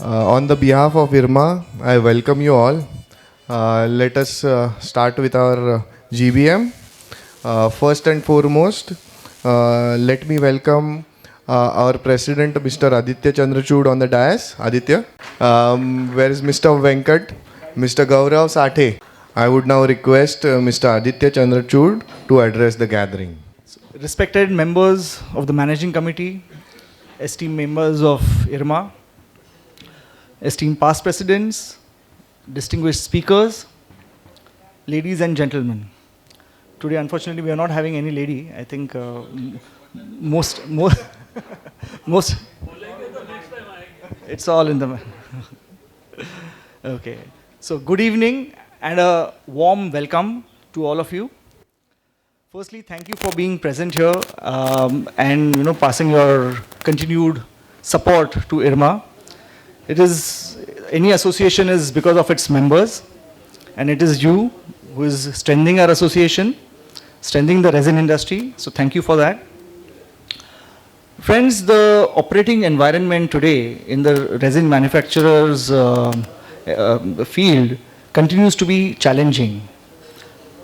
On the behalf of IRMA, I welcome you all. Let us start with our GBM. First and foremost, let me welcome our President, Mr. Aditya Chandrachud on the dais. Aditya. Where is Mr. Venkat? Mr. Gaurav Sathe. I would now request Mr. Aditya Chandrachud to address the gathering. Respected members of the Managing Committee, esteemed members of IRMA, esteemed past presidents, distinguished speakers, ladies and gentlemen. Today, unfortunately, we are not having any lady. I think most, it's all in the, okay. So good evening and a warm welcome to all of you. Firstly, thank you for being present here and passing your continued support to IRMA. Any association is because of its members, and it is you who is strengthening our association, strengthening the resin industry. So thank you for that. Friends, the operating environment today in the resin manufacturers field continues to be challenging.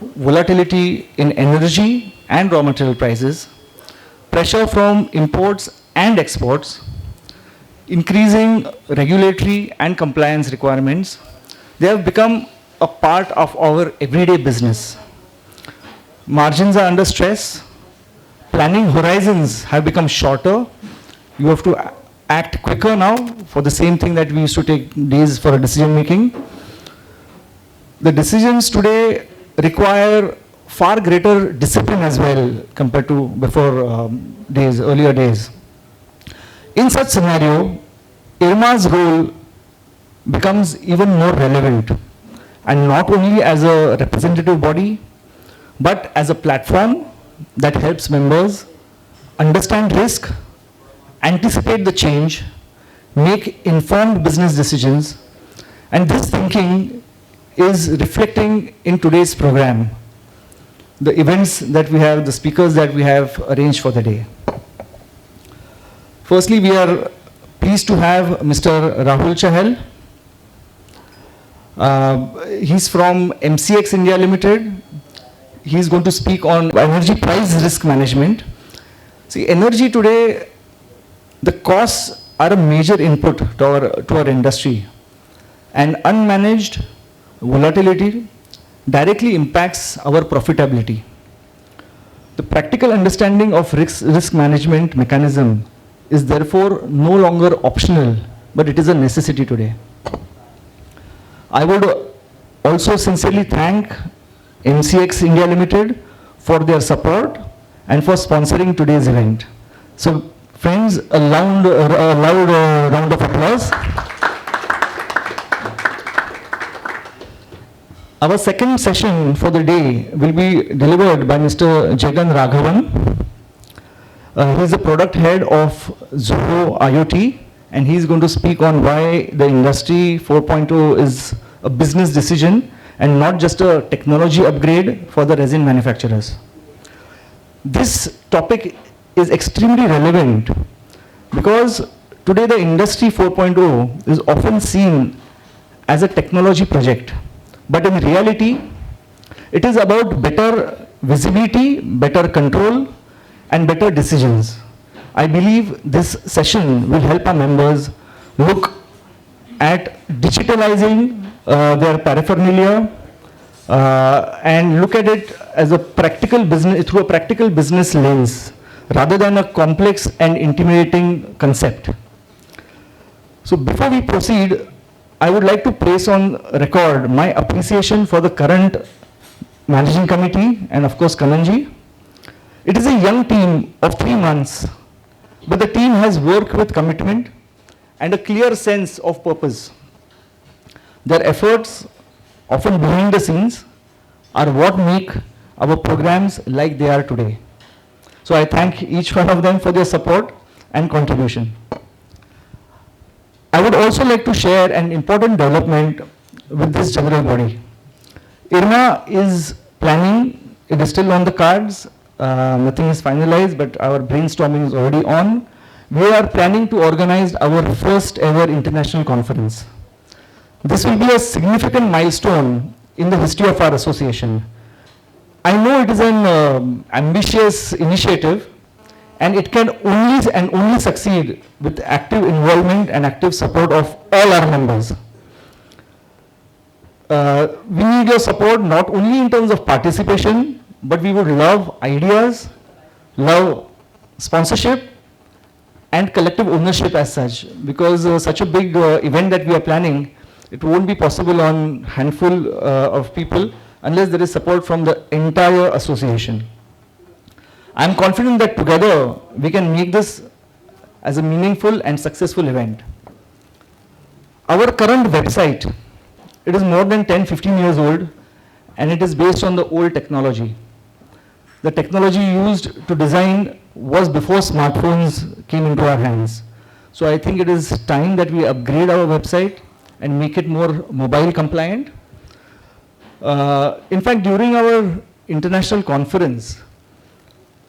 Volatility in energy and raw material prices, pressure from imports and exports, increasing regulatory and compliance requirements, they have become a part of our everyday business. Margins are under stress, planning horizons have become shorter, you have to act quicker now for the same thing that we used to take days for a decision making. The decisions today require far greater discipline as well compared to before earlier days. In such scenario, IRMA's role becomes even more relevant, and not only as a representative body, but as a platform that helps members understand risk, anticipate the change, make informed business decisions, and this thinking is reflecting in today's program, the events that we have, the speakers that we have arranged for the day. Firstly, we are pleased to have Mr. Rahul Chahal. He's from MCX India Limited. He's going to speak on energy price risk management. See, energy today, the costs are a major input to our industry, and unmanaged volatility directly impacts our profitability. The practical understanding of risk management mechanism is therefore no longer optional, but it is a necessity today. I would also sincerely thank MCX India Limited for their support and for sponsoring today's event. So friends, a loud round of applause. Our second session for the day will be delivered by Mr. Jagan Raghavan. He is the product head of Zoho IoT, and he is going to speak on why the industry 4.0 is a business decision and not just a technology upgrade for the resin manufacturers. This topic is extremely relevant because today the industry 4.0 is often seen as a technology project. But in reality, it is about better visibility, better control, and better decisions. I believe this session will help our members look at digitalizing their paraphernalia and look at it as a practical business, through a practical business lens, rather than a complex and intimidating concept. So before we proceed, I would like to place on record my appreciation for the current managing committee and of course Kananji. It is a young team of 3 months, but the team has worked with commitment and a clear sense of purpose. Their efforts, often behind the scenes, are what make our programs like they are today. So I thank each one of them for their support and contribution. I would also like to share an important development with this general body. IRMA is planning, it is still on the cards, nothing is finalized, but our brainstorming is already on, we are planning to organize our first ever international conference. This will be a significant milestone in the history of our association. I know it is an ambitious initiative, and it can only succeed with active involvement and active support of all our members. We need your support not only in terms of participation, but we would love ideas, love sponsorship, and collective ownership as such, because such a big event that we are planning, it won't be possible on handful of people unless there is support from the entire association. I am confident that together we can make this as a meaningful and successful event. Our current website, it is more than 10-15 years old, and it is based on the old technology. The technology used to design was before smartphones came into our hands. So I think it is time that we upgrade our website and make it more mobile compliant. In fact, during our international conference,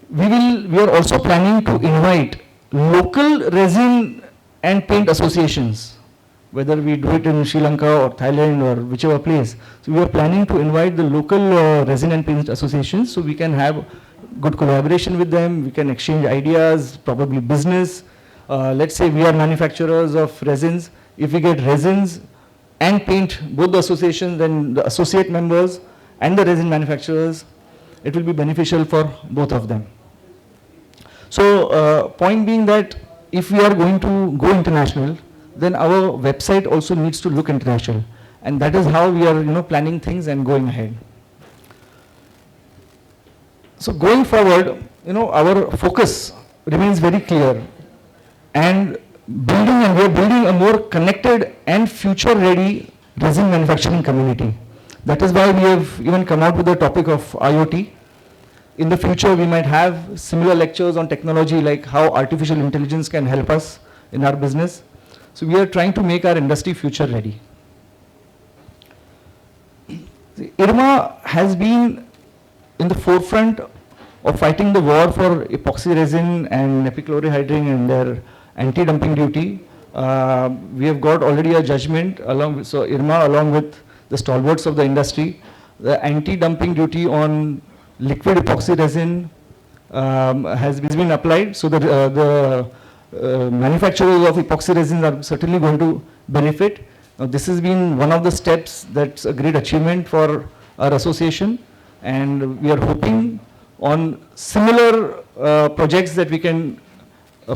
we are also planning to invite local resin and paint associations, whether we do it in Sri Lanka or Thailand or whichever place. So we are planning to invite the local resin and paint associations, so we can have good collaboration with them, we can exchange ideas, probably business. Let's say we are manufacturers of resins. If we get resins and paint, both the associations and the associate members and the resin manufacturers, it will be beneficial for both of them. So point being that if we are going to go international, then our website also needs to look international, and that is how we are planning things and going ahead. So going forward, our focus remains very clear, and we are building a more connected and future ready resin manufacturing community. That is why we have even come out with the topic of IoT. In the future, we might have similar lectures on technology, like how artificial intelligence can help us in our business. So we are trying to make our industry future ready. The IRMA has been in the forefront of fighting the war for epoxy resin and epichlorohydrin and their anti-dumping duty. We have got already a judgment so IRMA along with the stalwarts of the industry, the anti-dumping duty on liquid epoxy resin has been applied. So the manufacturers of epoxy resins are certainly going to benefit. Now, this has been one of the steps that's a great achievement for our association, and we are hoping on similar projects that we can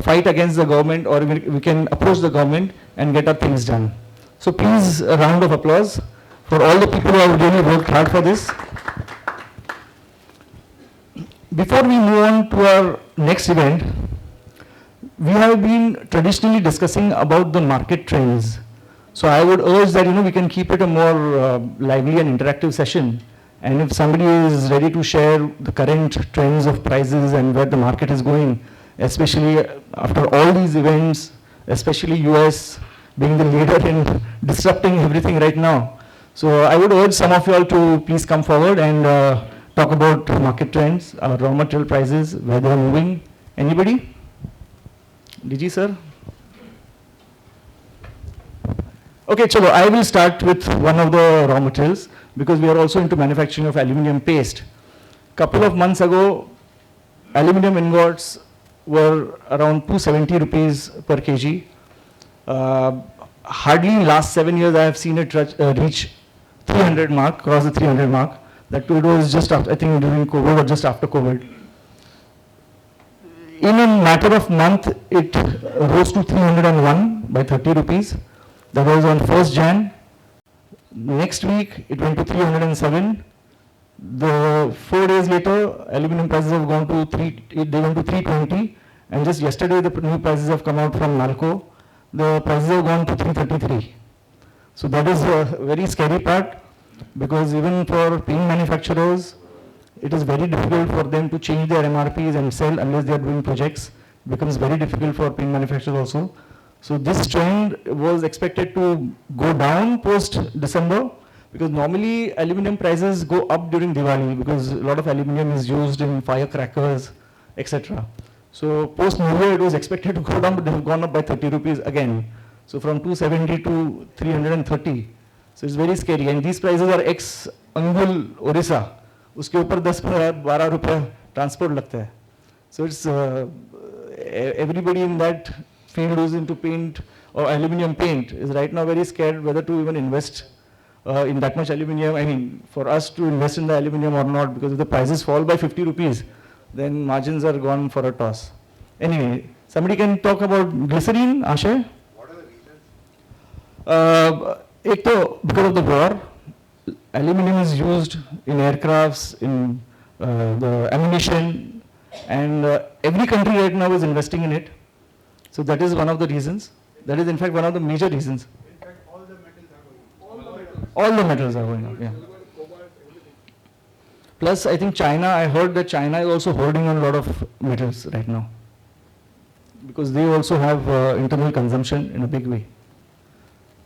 fight against the government, or we can approach the government and get our things done. So please, a round of applause for all the people who have really worked hard for this. Before we move on to our next event, we have been traditionally discussing about the market trends. So I would urge that we can keep it a more lively and interactive session. And if somebody is ready to share the current trends of prices and where the market is going, especially after all these events, especially US being the leader in disrupting everything right now. So I would urge some of you all to please come forward and talk about market trends, raw material prices, where they are moving. Anybody? DG sir? Okay, chalo, I will start with one of the raw materials, because we are also into manufacturing of aluminum paste. Couple of months ago, aluminum ingots were around 270 rupees per kg. Hardly in last 7 years I have seen it reach 300 mark, cross the 300 mark. That too, it was just after, I think during COVID or just after COVID. In a matter of month, it rose to 301 by 30 rupees. That was on 1st Jan. Next week, it went to 307. The 4 days later, aluminum prices have gone to 320. And just yesterday, the new prices have come out from Nalco. The prices have gone to 333. So that is a very scary part, because even for paint manufacturers, it is very difficult for them to change their MRPs and sell unless they are doing projects. It becomes very difficult for paint manufacturers also. So this trend was expected to go down post-December, because normally aluminum prices go up during Diwali, because a lot of aluminum is used in firecrackers, etc. So post New Year, it was expected to go down, but they have gone up by 30 rupees again. So from 270 to 330. So it's very scary. And these prices are ex Angul Orissa. उसके ऊपर 10-12 रुपए transport लगता है. So it's everybody in that field who's into paint or aluminium paint is right now very scared whether to even invest in that much aluminium. I mean, for us to invest in the aluminium or not, because if the prices fall by 50 rupees, then margins are gone for a toss. Anyway, somebody can talk about glycerine, Ashay? What are the reasons? एक तो because of the war, aluminium is used in aircrafts, in the ammunition, and every country right now is investing in it. So that is one of the reasons. That is in fact one of the major reasons. In fact, all the metals are going up. All the metals are going up, yeah. Plus, I think China, I heard that China is also holding on a lot of metals right now. Because they also have internal consumption in a big way.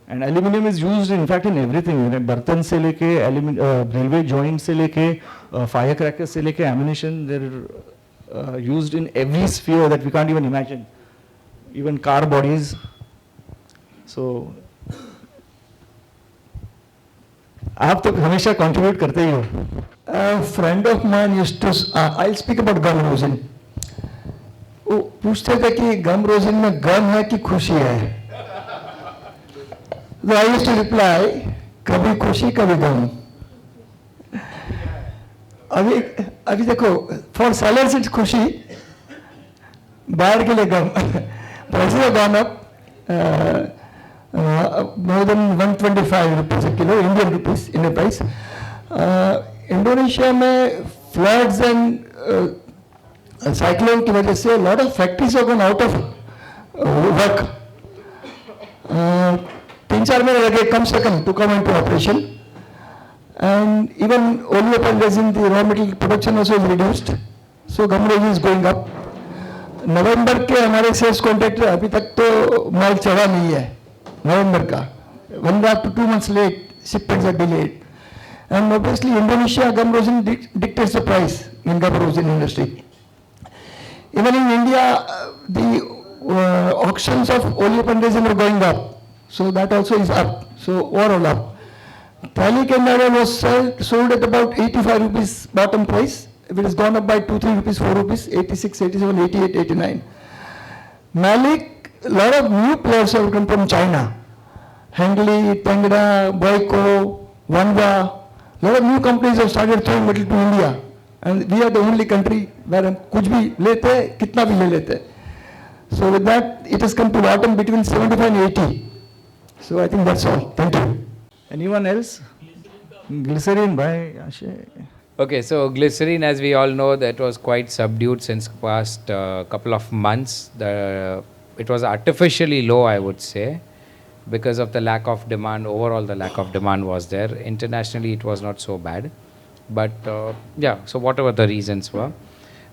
And aluminium is used in fact in everything. Bartan se leke, railway joint se leke, firecrackers se leke, ammunition, they're used in every sphere that we can't even imagine. Even car bodies. So, आप तो हमेशा contribute करते ही हो. A friend of mine used to, I'll speak about gum rosin. वो पूछते थे कि gum rosin में गम है कि खुशी है. So I used to reply, कभी खुशी कभी गम. अभी देखो, for sellers it's खुशी, buyer के लिए गम. Prices have gone up. More than 125 rupees a kilo, Indian rupees in a price. Indonesia में floods and cyclone की वजह से a lot of factories have gone out of work. 3-4 महीने लगे कम से कम to come into operation. And even oleopan resin, the raw material production also is reduced. So gum resin is going up. नवंबर के हमारे sales contract अभी तक तो माल चढ़ा नहीं है. November ka. 1.5 to 2 months late, shipments are delayed. And obviously Indonesia gum rosin dictates the price in gum rosin industry. Even in India, the auctions of oleopan resin are going up. So that also is up. So overall up. Thali Canada was sold at about 85 rupees bottom price. It has gone up by 2-3 rupees, 4 rupees, 86, 87, 88, 89. Malik, a lot of new players have come from China. Hengli, Tengra, Boyko, Wanwa. A lot of new companies have started throwing metal to India. And we are the only country where हम कुछ भी लेते हैं, कितना भी ले लेते हैं. So with that, it has come to bottom between 75 and 80. So I think that's all. Thank you. Anyone else? Glycerine by Ashay. Okay, so glycerine, as we all know, that was quite subdued since past couple of months. It was artificially low, I would say, because of the lack of demand. Overall, the lack of demand was there. Internationally, it was not so bad. But yeah, so whatever the reasons were.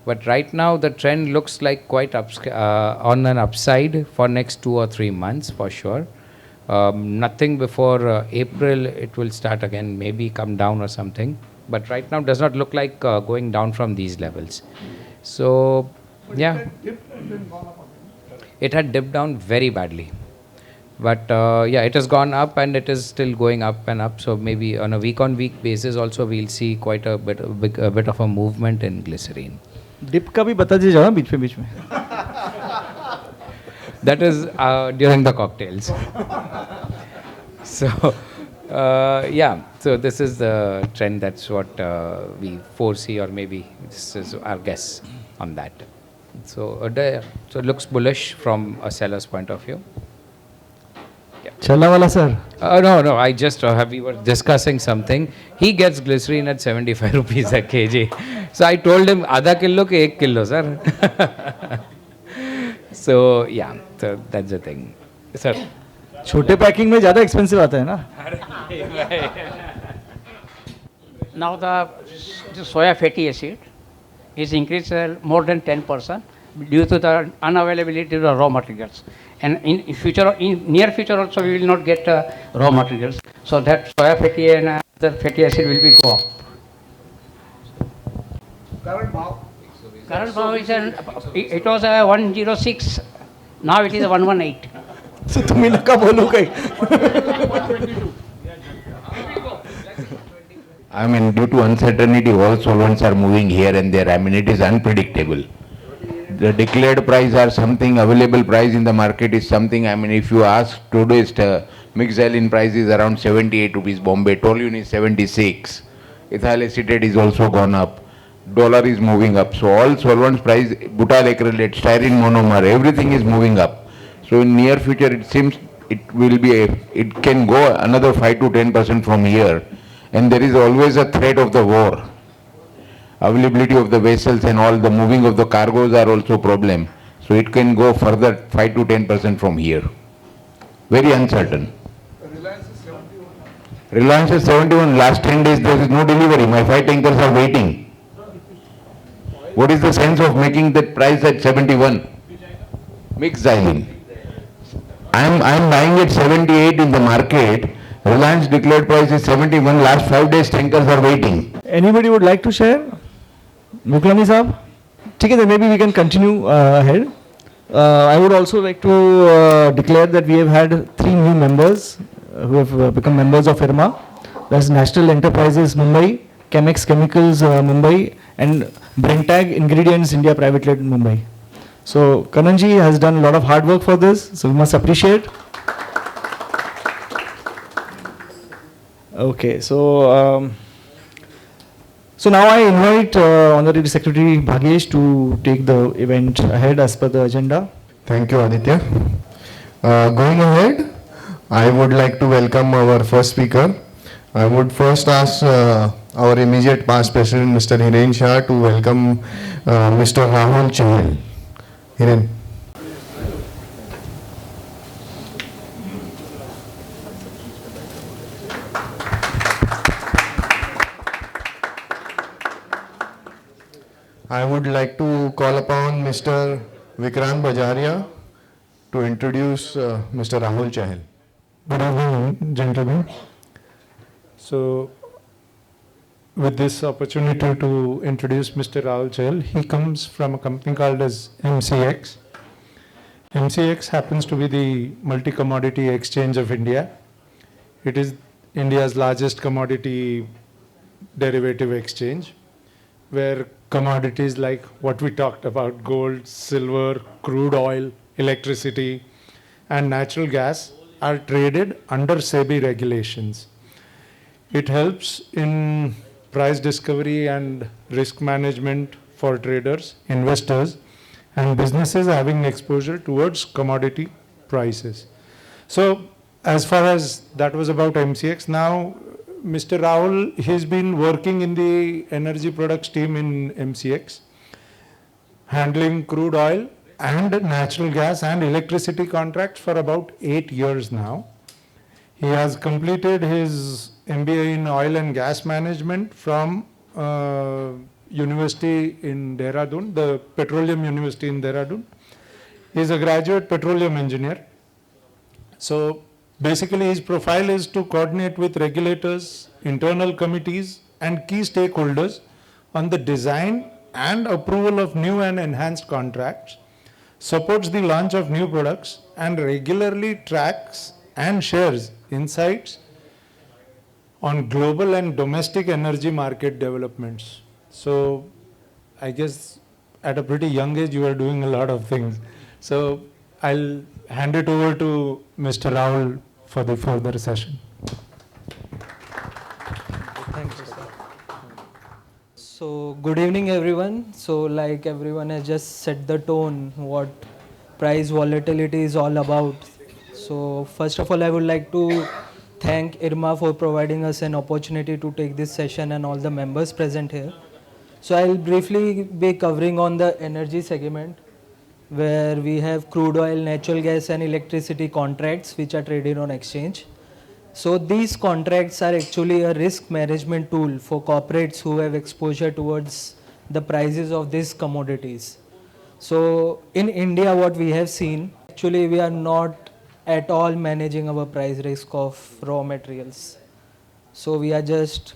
But right now, the trend looks like quite on an upside for next 2 or 3 months for sure. Nothing before April, it will start again, maybe come down or something. But right now does not look like going down from these levels. So, yeah. It had dipped down very badly. But yeah, it has gone up and it is still going up and up. So maybe on a week-on-week basis also we'll see quite a bit of a movement in glycerine. Dip का भी बता दीजिए बीच में बीच में. That is during the cocktails. So, yeah, so this is the trend. That's what we foresee, or maybe this is our guess on that. So, so it looks bullish from a seller's point of view. Challa wala sir. No, I just we were discussing something. He gets glycerine at 75 rupees a kg. So I told him, आधा kilo के 1 kilo, sir. So yeah, so that's the thing, sir. छोटे packing में ज़्यादा expensive आता है ना. Now the soya fatty acid is increased more than 10% due to the unavailability of the raw materials. And in future, in near future also, we will not get raw materials. So that soya fatty and the fatty acid will be go up. Current power is it was a 106. Now it is a 118. So तुम्ही नका बोलू काही. I mean, due to uncertainty, all solvents are moving here and there. I mean, it is unpredictable. The declared price or something, available price in the market is something. I mean, if you ask today's mixed xylene price is around 78 rupees. Bombay toluene is 76. Ethyl acetate is also gone up. Dollar is moving up. So all solvents price, butyl acrylate, styrene monomer, everything is moving up. So in near future, it seems it will be it can go another 5 to 10% from here. And there is always a threat of the war. Availability of the vessels and all the moving of the cargoes are also problem. So it can go further 5 to 10% from here. Very uncertain. Reliance is 71. Last 10 days there is no delivery. My 5 tankers are waiting. What is the sense of making that price at 71? Mixed xylene. I am buying at 78 in the market. Reliance declared price is 71. Last 5 days tankers are waiting. Anybody would like to share? Muklami Saab? Okay, then maybe we can continue ahead. I would also like to declare that we have had 3 new members who have become members of IRMA. That's National Enterprises Mumbai, Chemex Chemicals Mumbai, and Brentag Ingredients India Private Limited Mumbai. So Kananji has done a lot of hard work for this, so we must appreciate. Okay, so now I invite Honorary Secretary Bhagesh to take the event ahead as per the agenda. Thank you, Aditya. Going ahead, I would like to welcome our first speaker. I would first ask our immediate past president, Mr. Hiren Shah, to welcome Mr. Rahul Chahal. Hiren. I would like to call upon Mr. Vikrant Bajaria to introduce Mr. Rahul Chahal. Good evening, gentlemen. So, with this opportunity to introduce Mr. Rahul Chahal, he comes from a company called as MCX. MCX happens to be the multi-commodity exchange of India. It is India's largest commodity derivative exchange, where commodities like what we talked about, gold, silver, crude oil, electricity, and natural gas are traded under SEBI regulations. It helps in price discovery and risk management for traders, investors, and businesses having exposure towards commodity prices. So as far as that was about MCX, now Mr. Rahul, he's been working in the energy products team in MCX, handling crude oil and natural gas and electricity contracts for about 8 years now. He has completed his MBA in oil and gas management from university in Dehradun, the Petroleum University in Dehradun. He is a graduate petroleum engineer. So basically his profile is to coordinate with regulators, internal committees and key stakeholders on the design and approval of new and enhanced contracts, supports the launch of new products and regularly tracks and shares insights on global and domestic energy market developments. So I guess at a pretty young age you are doing a lot of things. So I'll hand it over to Mr. Rahul for the further session. Thank you, sir. So good evening everyone. So like everyone has just set the tone what price volatility is all about. So first of all I would like to thank IRMA for providing us an opportunity to take this session and all the members present here. So I'll briefly be covering on the energy segment, where we have crude oil, natural gas and electricity contracts which are traded on exchange. So these contracts are actually a risk management tool for corporates who have exposure towards the prices of these commodities. So in India what we have seen, actually we are not at all managing our price risk of raw materials. So we are just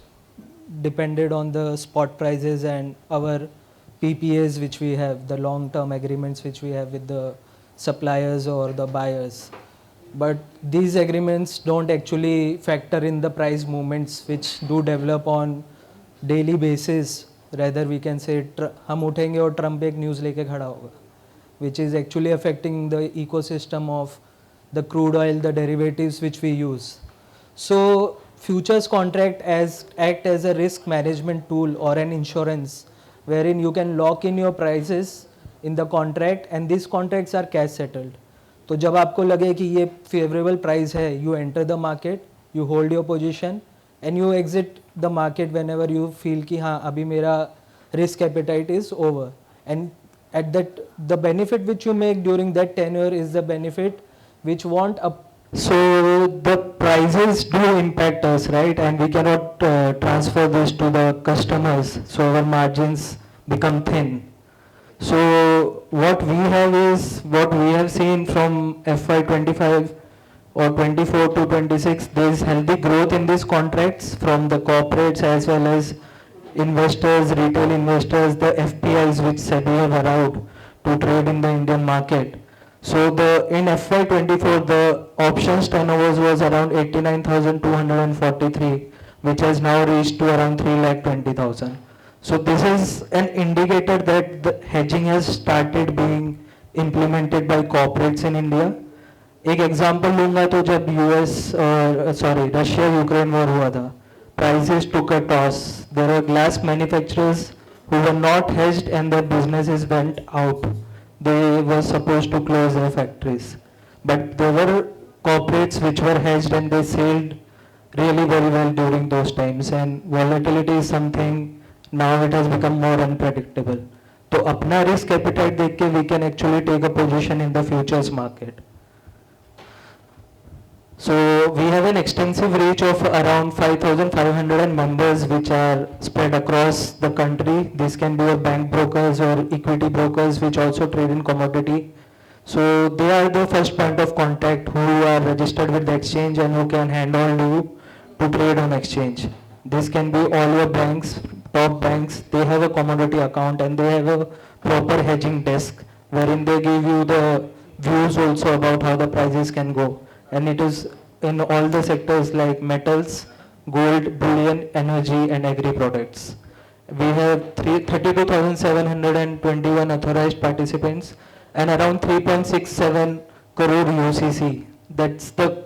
dependent on the spot prices and our PPAs which we have, the long-term agreements which we have with the suppliers or the buyers. But these agreements don't actually factor in the price movements which do develop on daily basis. Rather we can say हम उठेंगे और Trump एक news लेके खड़ा होगा, which is actually affecting the ecosystem of the crude oil, the derivatives which we use. So futures contract act as a risk management tool or an insurance wherein you can lock in your prices in the contract and these contracts are cash settled. तो जब आपको लगे कि ये favourable price है, you enter the market, you hold your position and you exit the market whenever you feel कि हाँ अभी मेरा risk appetite is over. And at that the benefit which you make during that tenure is the benefit which won't up. So the prices do impact us, right? And we cannot transfer this to the customers, so our margins become thin. So what we have is what we have seen from FY25 or 24 to 26, there is healthy growth in these contracts from the corporates as well as investors, retail investors, the FPIs which SEBI have allowed to trade in the Indian market. So in FY24 the options turnovers was around 89,243, which has now reached to around 3,20,000. So this is an indicator that the hedging has started being implemented by corporates in India. एक example लूंगा तो जब Russia Ukraine war हुआ था, prices took a toss. There are glass manufacturers who were not hedged and their businesses went out. They were supposed to close their factories. But there were corporates which were hedged and they sailed really very well during those times. And volatility is something, now it has become more unpredictable. So अपना risk appetite देख के we can actually take a position in the futures market. So we have an extensive reach of around 5,500 members which are spread across the country. This can be your bank brokers or equity brokers which also trade in commodity. So they are the first point of contact who are registered with the exchange and who can handle you to trade on exchange. This can be all your banks, top banks. They have a commodity account and they have a proper hedging desk wherein they give you the views also about how the prices can go. And it is in all the sectors like metals, gold, bullion, energy and agri products. We have 32,721 authorized participants and around 3.67 crore UCC. That's the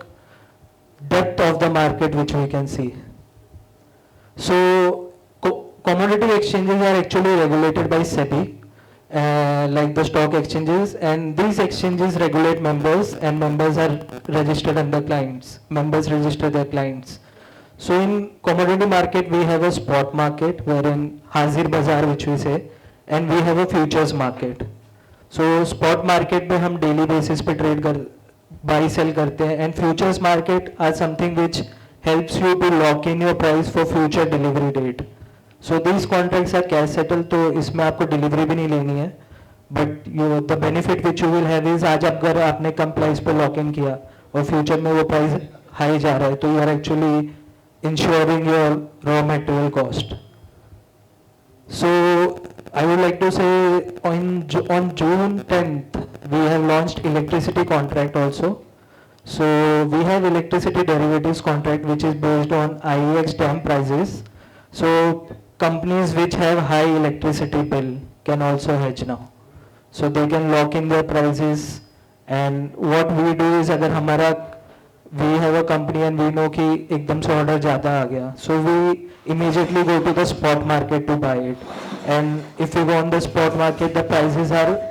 depth of the market which we can see. So commodity exchanges are actually regulated by SEBI. Like the stock exchanges, and these exchanges regulate members and members are registered under clients. Members register their clients. So in commodity market we have a spot market wherein Hazir Bazaar which we say, and we have a futures market. So spot market में हम daily basis पे trade buy sell करते हैं, and futures market are something which helps you to lock in your price for future delivery date. So these contracts are cash settled, तो इसमें आपको delivery भी नहीं लेनी है, but the benefit which you will have is आज अगर आपने कम price पे lock in किया और future में वो price high जा रहा है, तो you are actually ensuring your raw material cost. So I would like to say on June 10th we have launched electricity contract also. So we have electricity derivatives contract which is based on IEX DAM prices. So companies which have high electricity bill can also hedge now. So they can lock in their prices, and what we do is अगर हमारा we have a company and we know कि एकदम से order ज़्यादा आ गया, so we immediately go to the spot market to buy it. And if you go on the spot market, the prices are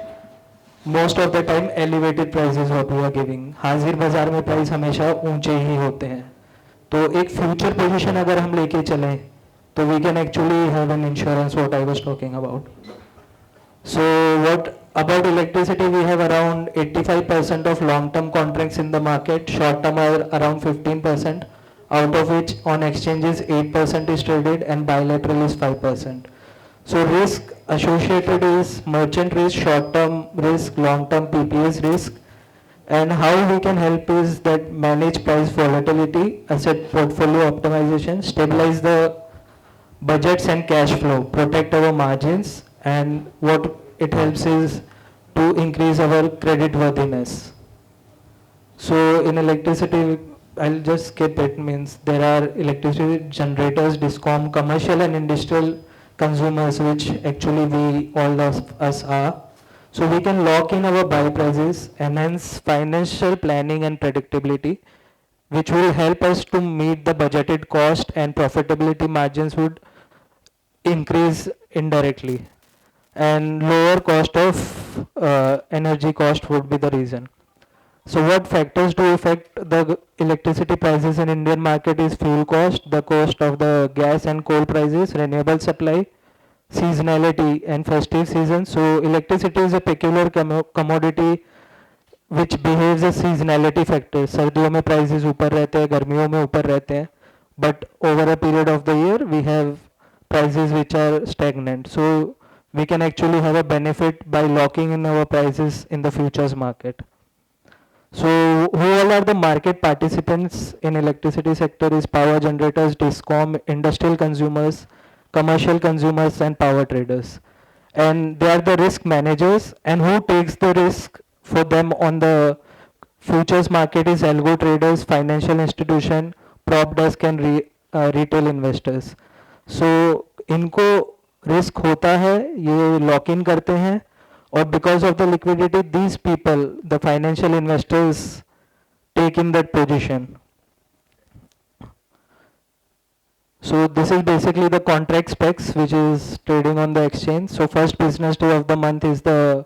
most of the time elevated prices what we are giving. हाजिर बाजार में price हमेशा ऊंचे ही होते हैं. तो एक future position अगर हम लेके चलें, so we can actually have an insurance what I was talking about. So what about electricity? We have around 85% of long-term contracts in the market. Short-term are around 15%, out of which on exchanges 8% is traded and bilateral is 5%. So risk associated is merchant risk, short-term risk, long-term PPAs risk. And how we can help is that manage price volatility, asset portfolio optimization, stabilize the budgets and cash flow, protect our margins, and what it helps is to increase our credit worthiness. So in electricity, I'll just skip it, means there are electricity generators, discom, commercial and industrial consumers, which actually we all of us are. So we can lock in our buy prices, enhance financial planning and predictability, which will help us to meet the budgeted cost, and profitability margins would increase indirectly, and lower cost of energy cost would be the reason. So what factors do affect the electricity prices in Indian market is fuel cost, the cost of the gas and coal prices, renewable supply, seasonality and festive season. So electricity is a peculiar commodity which behaves as seasonality factor. सर्दियों में prices ऊपर रहते हैं, गर्मियों में ऊपर रहते हैं, but over a period of the year we have prices which are stagnant. So we can actually have a benefit by locking in our prices in the futures market. So who all are the market participants in electricity sector is power generators, discom, industrial consumers, commercial consumers and power traders. And they are the risk managers, and who takes the risk for them on the futures market is algo traders, financial institution, prop desk and retail investors. So इनको risk होता है, ये lock in करते हैं, or because of the liquidity these people, the financial investors, take in that position. So this is basically the contract specs which is trading on the exchange. So first business day of the month is the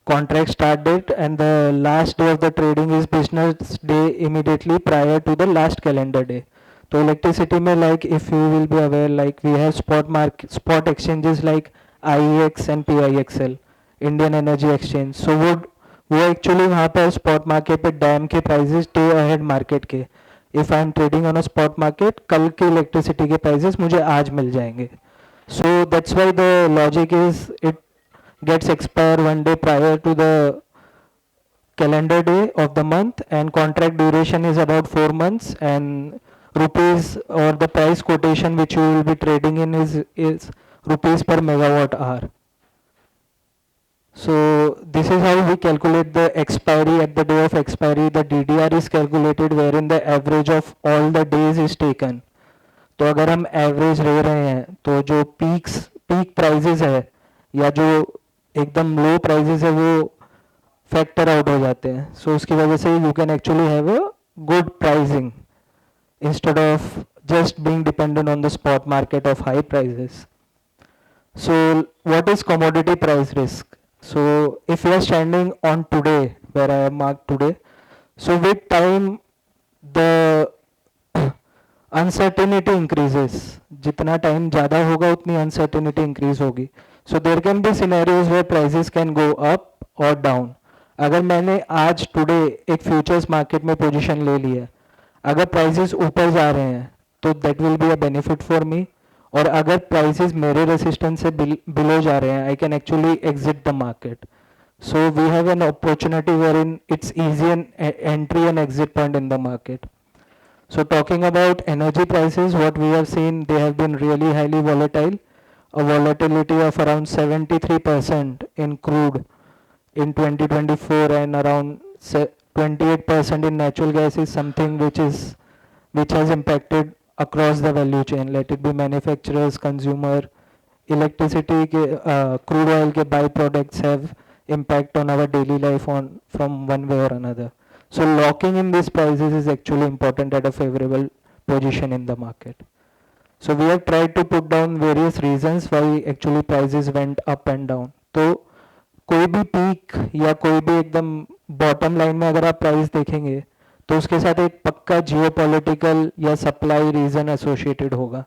contract start date, and the last day of the trading is business day immediately prior to the last calendar day. So electricity में, like if you will be aware, like we have spot exchanges like IEX and PIXL, Indian Energy Exchange. So वो actually वहाँ पर spot market पे DAM के prices day ahead market के, if I am trading on a spot market, कल के electricity के prices मुझे आज मिल जाएंगे. So that's why the logic is it gets expire one day prior to the calendar day of the month, and contract duration is about 4 months, and rupees or the price quotation which you will be trading in is rupees per megawatt hour. So this is how we calculate the expiry. At the day of expiry, the DDR is calculated wherein the average of all the days is taken. तो अगर हम average ले रहे हैं तो जो peak prices है या जो एकदम लो प्राइजेस है वो फैक्टर आउट हो जाते हैं. सो उसकी वजह से you can actually have a good pricing instead of just being dependent on the spot market of high prices. So what is commodity price risk? So if we are standing on today, where I am marked today, so with time the uncertainty increases. जितना time ज़्यादा होगा उतनी uncertainty increase होगी. So there can be scenarios where prices can go up or down. अगर मैंने आज today एक futures market में position ले ली है, अगर प्राइसेस ऊपर जा रहे हैं तो that will be a benefit for me, और अगर प्राइसेस मेरे रेसिस्टेंस से बिलो जा रहे हैं I can actually exit the market. So we have an opportunity wherein it's easy entry and exit point in the market. So talking about energy prices, what we have seen, they have been really highly volatile, a volatility of around 73% in crude in 2024, and around 28% in natural gas is something which has impacted across the value chain, let it be manufacturers, consumer. Electricity के crude oil के byproducts have impact on our daily life from one way or another. So locking in these prices is actually important at a favorable position in the market. So we have tried to put down various reasons why actually prices went up and down. तो कोई भी peak या कोई भी एकदम bottom line में अगर आप प्राइस देखेंगे तो उसके साथ एक पक्का जियोपॉलिटिकल या सप्लाई रीजन एसोसिएटेड होगा.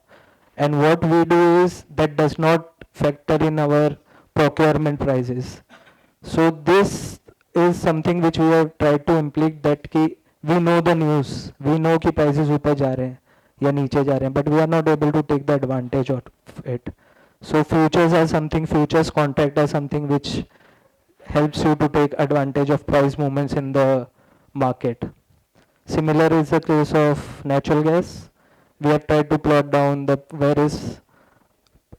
And what we do is that does not factor in our procurement prices. So this is something which we have tried to implement, that कि we know the news, we know कि prices ऊपर जा रहे हैं या नीचे जा रहे हैं, but we are not able to take the advantage of it. So futures are something, futures contract are something which helps you to take advantage of price movements in the market. Similar is the case of natural gas. We have tried to plot down the where is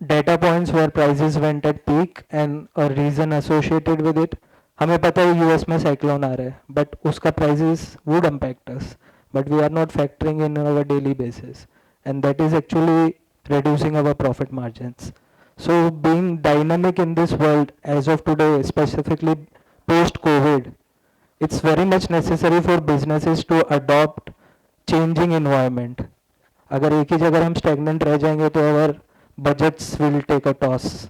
data points where prices went at peak and a reason associated with it. हमें पता है US में cyclone आ रहा है but उसका prices would impact us but we are not factoring in our daily basis and that is actually reducing our profit margins. So being dynamic in this world as of today, specifically post COVID, it's very much necessary for businesses to adopt changing environment. अगर एक ही जगह हम stagnant रह जाएंगे तो our budgets will take a toss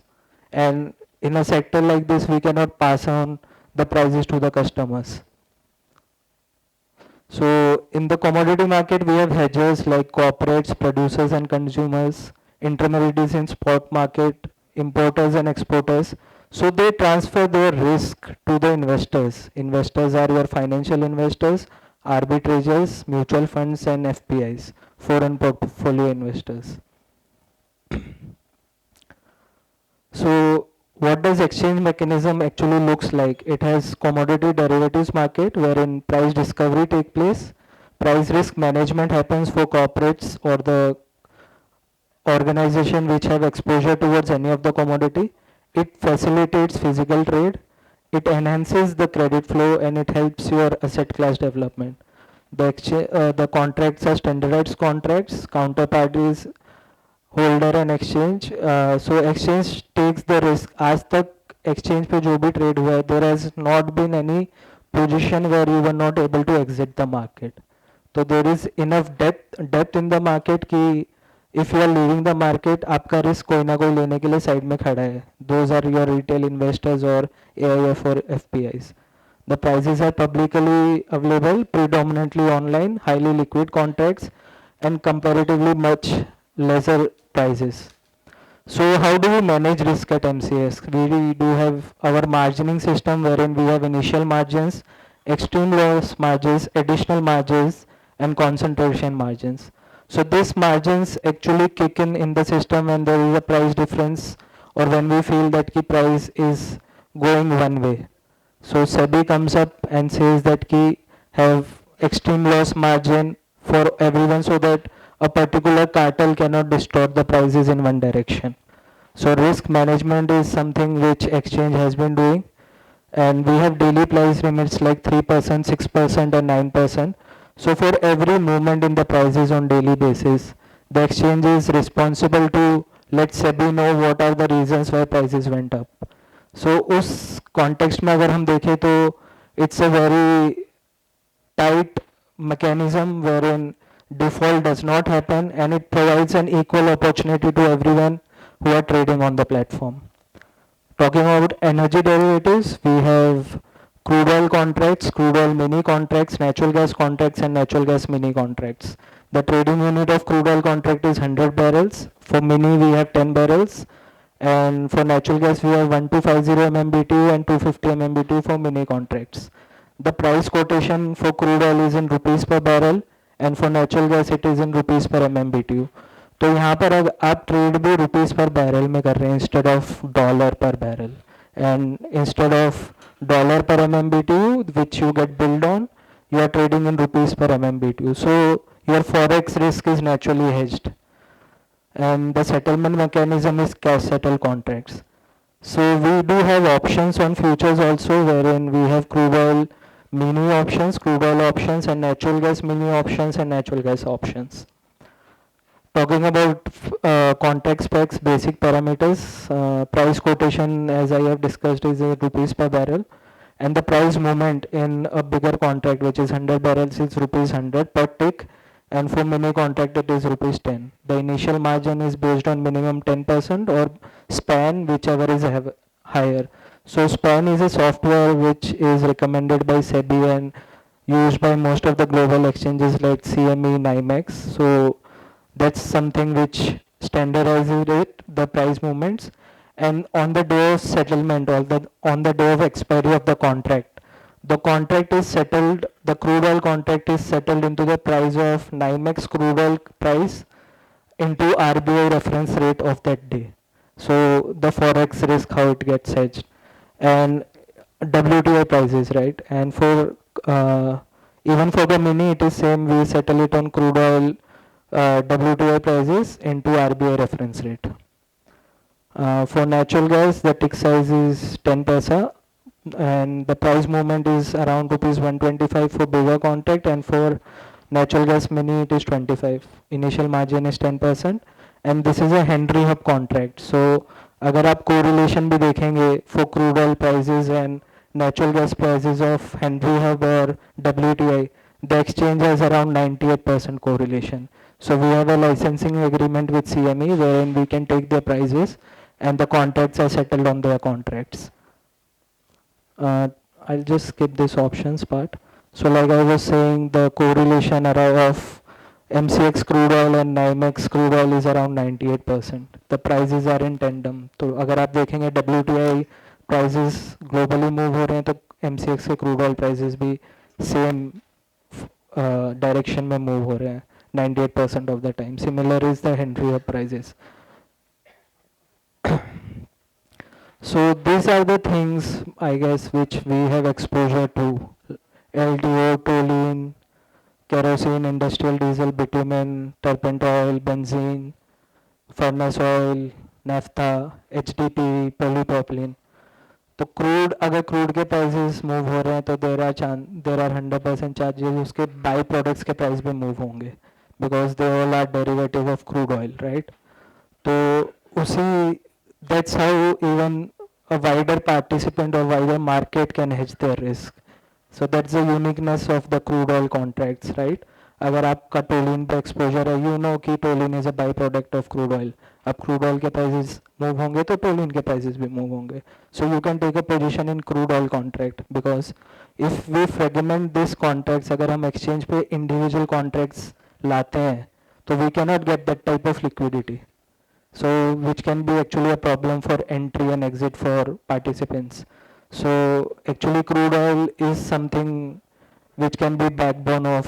and in a sector like this we cannot pass on the prices to the customers. So in the commodity market we have hedgers like corporates, producers and consumers, intermediaries in spot market, importers and exporters. So they transfer their risk to the investors. Investors are your financial investors, arbitrageurs, mutual funds and FPIs, foreign portfolio investors. So what does exchange mechanism actually looks like? It has commodity derivatives market wherein price discovery take place, price risk management happens for corporates or the organization which have exposure towards any of the commodity. It facilitates physical trade, it enhances the credit flow and it helps your asset class development. The contracts are standardized contracts, counterparties holder and exchange so exchange takes the risk आज तक exchange पे जो भी trade हुआ है there has not been any position where you were not able to exit the market तो there is enough depth in the market कि if you are leaving the market आपका रिस्क कोई ना कोई लेने के लिए साइड में खड़ा है those are your retail investors और AIF और FPIs. The prices are publicly available, predominantly online, highly liquid contracts and comparatively much lesser prices. So how do we manage risk at MCS? We do have our margining system wherein we have initial margins, extreme loss margins, additional margins and concentration margins. So these margins actually kick in the system when there is a price difference or when we feel that the price is going one way. So SEBI comes up and says that key have extreme loss margin for everyone so that a particular cartel cannot distort the prices in one direction. So risk management is something which exchange has been doing and we have daily price limits like 3%, 6% and 9%. So for every movement in the prices on daily basis, the exchange is responsible to let SEBI know what are the reasons why prices went up. So उस context में अगर हम देखें तो it's a very tight mechanism wherein default does not happen and it provides an equal opportunity to everyone who are trading on the platform. Talking about energy derivatives, we have crude oil contracts, crude oil mini contracts, natural gas contracts and natural gas mini contracts. The trading unit of crude oil contract is 100 barrels. For mini we have 10 barrels and for natural gas we have 1250 MMBTU and 250 MMBTU for mini contracts. The price quotation for crude oil is in rupees per barrel and for natural gas it is in rupees per MMBTU. तो यहाँ पर अब आप trade भी rupees पर barrel में कर रहे हैं इंस्टेड ऑफ डॉलर पर barrel and instead of dollar पर MMBTU which you get billed on you are trading in rupees per MMBTU. So your forex risk is naturally hedged and the settlement mechanism is cash settle contracts. So we do have options on futures also wherein we have crude oil mini options, crude oil options and natural gas mini options and natural gas options. Talking about contract specs, basic parameters, price quotation as I have discussed is rupees per barrel and the price movement in a bigger contract which is 100 barrels is rupees 100 per tick and for mini contract it is rupees 10. The initial margin is based on minimum 10% or span whichever is higher. So span is a software which is recommended by SEBI and used by most of the global exchanges like CME, NYMEX. So that's something which standardizes it, the price movements and on the day of settlement or on the day of expiry of the contract is settled, the crude oil contract is settled into the price of NYMEX crude oil price into RBI reference rate of that day. So the forex risk how it gets hedged and WTI prices, right? And for even for the mini it is same, we settle it on crude oil WTI prices into RBI reference rate. For natural gas, the tick size is 10 paisa, and the price movement is around rupees 125 for bigger contract, and for natural gas mini it is 25. Initial margin is 10%, and this is a Henry Hub contract. So अगर आप correlation भी देखेंगे for crude oil prices and natural gas prices of Henry Hub or WTI, the exchange has around 98% correlation. So we have a licensing agreement with CME wherein we can take their prices and the contracts are settled on their contracts. I'll just skip this options part. So like I was saying, the correlation of MCX crude oil and NYMEX crude oil is around 98%. The prices are in tandem. तो अगर आप देखेंगे WTI prices globally move हो रहे हैं तो MCX के crude oil prices भी same direction में move हो रहे हैं 98% of the time. Similar is the Henry Hub prices. So these are the things, I guess, which we have exposure to. LDO, toluene, kerosene, industrial diesel, bitumen, turpentine oil, benzene, furnace oil, naphtha, HDPE, polypropylene. तो crude अगर crude के prices move हो रहे हैं तो there are 100% charges उसके by products के price भी मूव होंगे because they all are derivative of crude oil right तो उसी that's how even a wider participant or wider market can hedge their risk. So that's the uniqueness of the crude oil contracts, right? अगर आपका toluene पे exposure है you know कि toluene is a by product of crude oil अब crude oil के prices move होंगे तो toluene के प्राइसेस भी मूव होंगे so you can take a position in crude oil contract because if we fragment this contracts अगर हम exchange पे इंडिविजुअल कॉन्ट्रैक्ट्स लाते हैं तो we can not get that type of liquidity so which can be actually a problem for entry and exit for participants. So actually crude oil is something which can be backbone of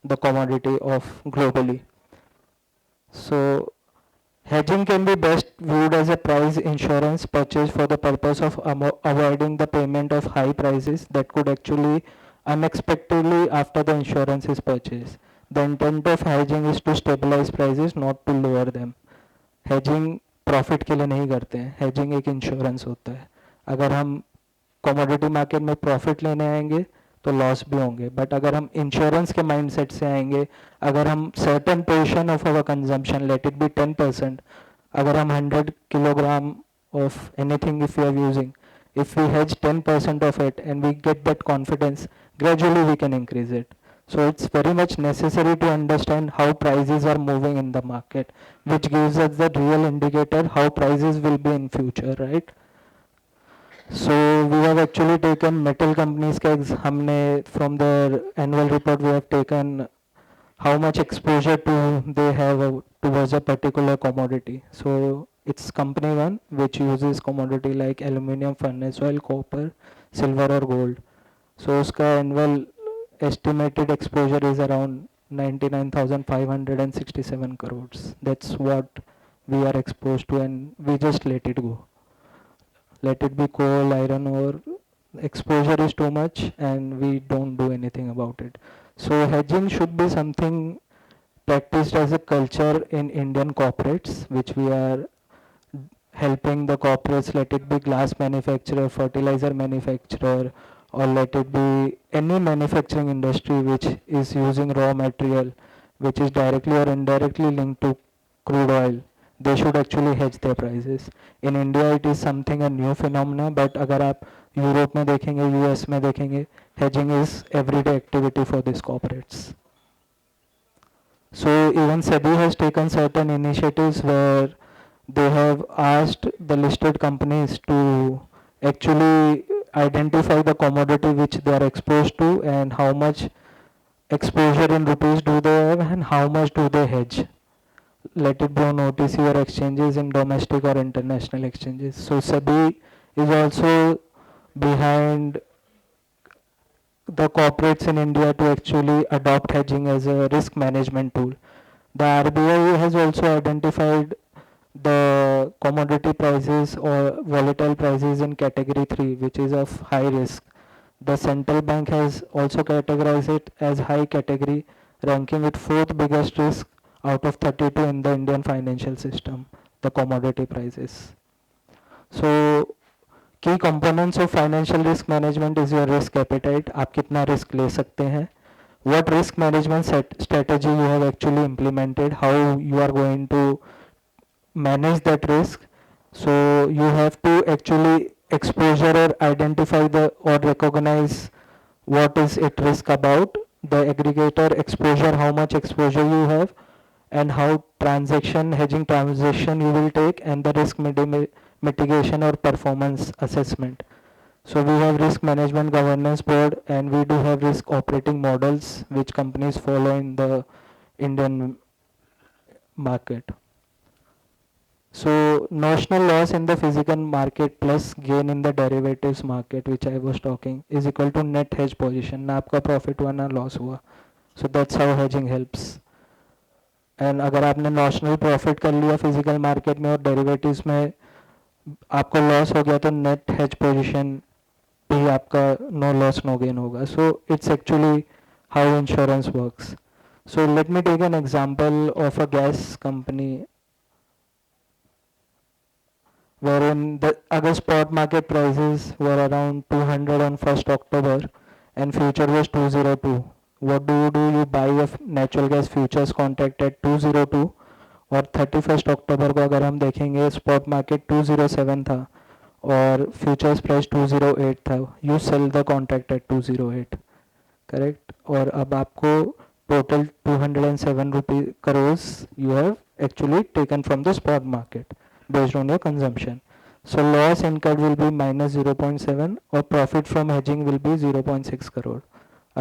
the commodity of globally. So hedging can be best viewed as a price insurance purchase for the purpose of avoiding the payment of high prices that could actually unexpectedly after the insurance is purchased. The intent of hedging is to stabilize prices, not to lower them. Hedging profit के लिए नहीं करते हैं hedging एक insurance होता है अगर हम कमोडिटी मार्केट में प्रॉफिट लेने आएंगे तो लॉस भी होंगे बट अगर हम इंश्योरेंस के माइंडसेट से आएंगे अगर हम certain portion of our consumption let it be 10% अगर हम 100 kilogram of anything if you are using if we hedge 10% of it and we get that confidence gradually we can increase it. So it's very much necessary to understand how prices are moving in the market, which gives us the real indicator how prices will be in future, right? So we have actually taken metal companies के हमने from their annual report we have taken how much exposure to they have towards a particular commodity. So it's company one which uses commodity like aluminum, furnace oil, copper, silver or gold. So उसका annual estimated exposure is around 99,567 crores. That's what we are exposed to and we just let it go. Let it be coal, iron ore. Exposure is too much and we don't do anything about it. So hedging should be something practiced as a culture in Indian corporates, which we are helping the corporates, let it be glass manufacturer, fertilizer manufacturer, or let it be any manufacturing industry which is using raw material which is directly or indirectly linked to crude oil. They should actually hedge their prices. In India it is something a new phenomena, but अगर आप Europe में देखेंगे US में देखेंगे hedging is everyday activity for these corporates. So even SEBI has taken certain initiatives where they have asked the listed companies to actually identify the commodity which they are exposed to and how much exposure in rupees do they have and how much do they hedge. Let it be on OTC or exchanges in domestic or international exchanges. So SEBI is also behind the corporates in India to actually adopt hedging as a risk management tool. The RBI has also identified the commodity prices or volatile prices in category 3, which is of high risk. The central bank has also categorized it as high category, ranking it 4th biggest risk out of 32 in the Indian financial system, the commodity prices. So key components of financial risk management is your risk appetite. आप कितना risk ले सकते हैं. What risk management strategy you have actually implemented, how you are going to manage that risk. So you have to actually exposure or identify the or recognize what is it risk about, the aggregator exposure, how much exposure you have, and how hedging transaction you will take, and the risk mitigation or performance assessment. So we have risk management governance board, and we do have risk operating models which companies follow in the Indian market. So notional loss in the physical market plus gain in the derivatives market, which I was talking, is equal to net hedge position. ना आपका profit हुआ ना loss हुआ. So that's how hedging helps. And अगर आपने notional profit कर लिया physical market में और derivatives में आपको loss हो गया तो net hedge position भी आपका no loss no gain होगा. So it's actually how insurance works. So let me take an example of a gas company wherein the other spot market prices were around 200 on 1st October and future was 202. What do? You buy a natural gas futures contract at 202 और 31st अक्टूबर को अगर हम देखेंगे spot market 207 था और futures price 208 था. You sell the contract at 208, correct. और अब आपको total 207 rupee crore you have actually taken from the spot market based on your consumption. So loss incurred will be minus 0.7 और profit from hedging will be 0.6 crore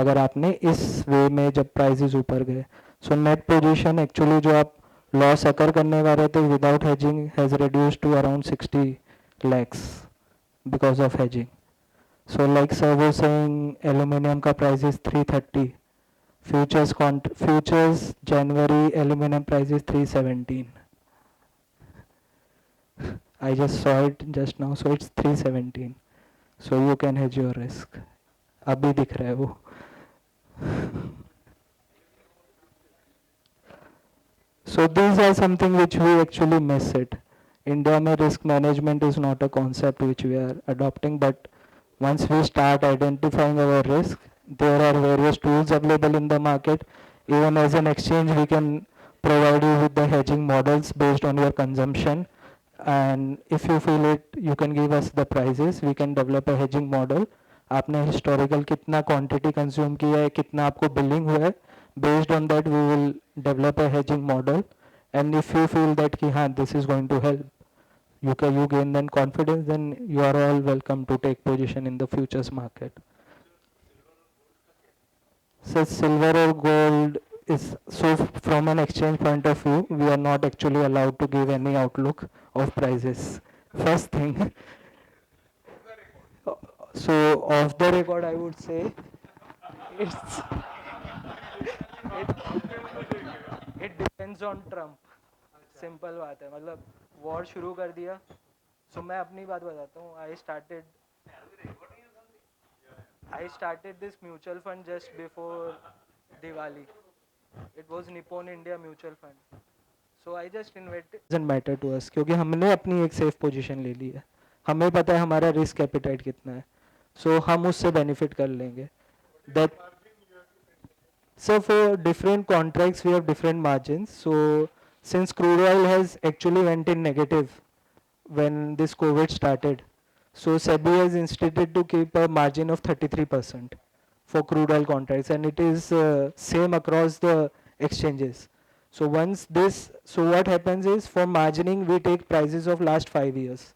अगर आपने इस वे में जब prices ऊपर गए. सो नेट पोजीशन एक्चुअली जो आप लॉस अकर करने वाले थे without hedging has reduced to around 60 lakhs because of hedging. So like sir was saying, aluminum का price is 330. Futures January aluminum price is 317. I just saw it just now, so it's 317. So you can hedge your risk. अभी दिख रहा है वो. So these are something which we actually miss it. India में risk management is not a concept which we are adopting, but once we start identifying our risk, there are various tools available in the market. Even as an exchange, we can provide you with the hedging models based on your consumption. And if you feel it, you can give us the prices. We can develop a hedging model. आपने historical कितना quantity consume किया है, कितना आपको billing हुआ है. Based on that, we will develop a hedging model. And if you feel that कि हाँ, this is going to help, you gain then confidence, then you are all welcome to take position in the futures market. So silver or gold is, so from an exchange point of view, we are not actually allowed to give any outlook of prices. First thing. So off the record, I would say it's it depends on Trump. Simple बात है. मतलब war शुरू कर दिया. सो मैं अपनी बात बताता हूँ. I started this mutual fund just before Diwali. It was Nippon India Mutual Fund. So I just invested. Doesn't matter to us क्योंकि हमने अपनी एक सेफ पोजीशन ले ली है. हमें पता है हमारा रिस्क एपिटाइट कितना है. So हम उससे बेनिफिट कर लेंगे. That so for different contracts we have different margins. So since crude oil has actually went in negative when this COVID started, so SEBI has instituted to keep a margin of 33% for crude oil contracts, and it is same across the exchanges. So so what happens is for margining we take prices of last 5 years.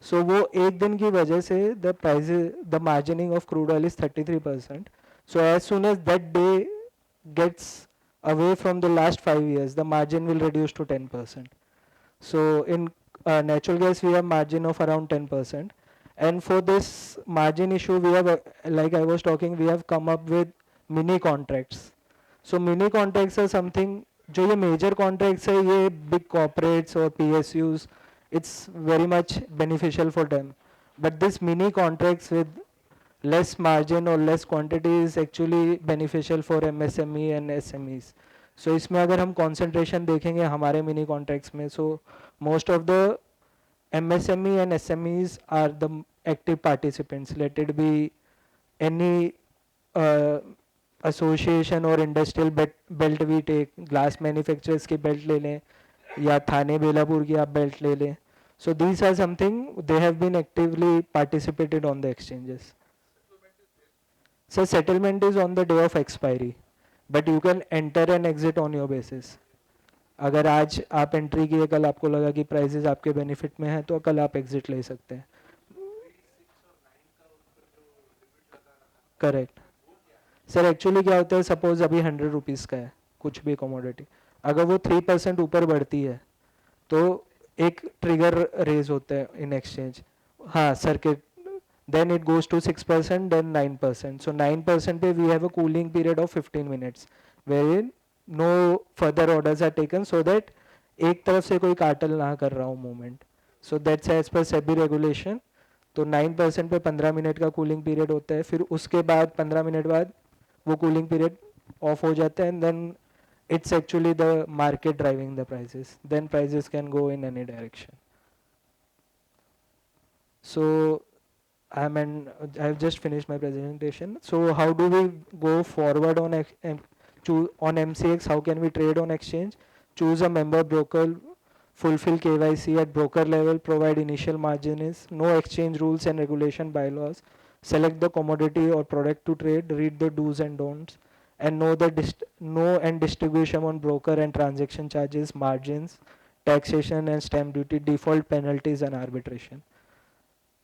So वो एक दिन की वजह से the margining of crude oil is 33%. So as soon as that day gets away from the last 5 years, the margin will reduce to 10%. So in natural gas we have margin of around 10%. And for this margin issue we have, like I was talking, we have come up with mini contracts. So mini contracts are something, जो ये major contracts है ये big corporates or PSUs, it's very much beneficial for them. But this mini contracts with less margin or less quantity is actually beneficial for MSME and SMEs. So इसमें अगर हम concentration देखेंगे हमारे mini contracts में, so most of the MSME and SMEs are the active participants. Let it be any uh, association or industrial belt we take. Glass manufacturers की belt ले लें या थाने बेलापुर की आप belt ले लें. So these are something they have been actively participated on the exchanges. So settlement is on the day of expiry, but you can enter and exit on your basis. अगर आज आप एंट्री किए कल आपको लगा कि प्राइसेस आपके benefit में है तो कल आप एग्जिट ले सकते हैं. Correct sir. एक्चुअली क्या होता है, सपोज अभी 100 रुपीज़ का है कुछ भी कमोडिटी, अगर वो 3% ऊपर बढ़ती है तो एक ट्रिगर रेज होता है इन एक्सचेंज. हाँ circuit. then it goes to 6%, then 9%. So 9% पे we have a cooling period of 15 minutes wherein no further orders are taken so that एक तरफ से कोई कार्टल ना कर रहा हूँ movement. So that's as per SEBI regulation. तो 9% पे 15 मिनट का कूलिंग पीरियड होता है, फिर उसके बाद 15 मिनट बाद वो कूलिंग पीरियड ऑफ हो जाता है and then it's actually the market driving the prices. Then prices can go in any direction. So I've just finished my presentation. So how do we go forward on on MCX? How can we trade on exchange? Choose a member broker, fulfill KYC at broker level, provide initial margins, know exchange rules and regulation bylaws, select the commodity or product to trade, read the do's and don'ts, and know and distribution on broker and transaction charges, margins, taxation and stamp duty, default penalties and arbitration.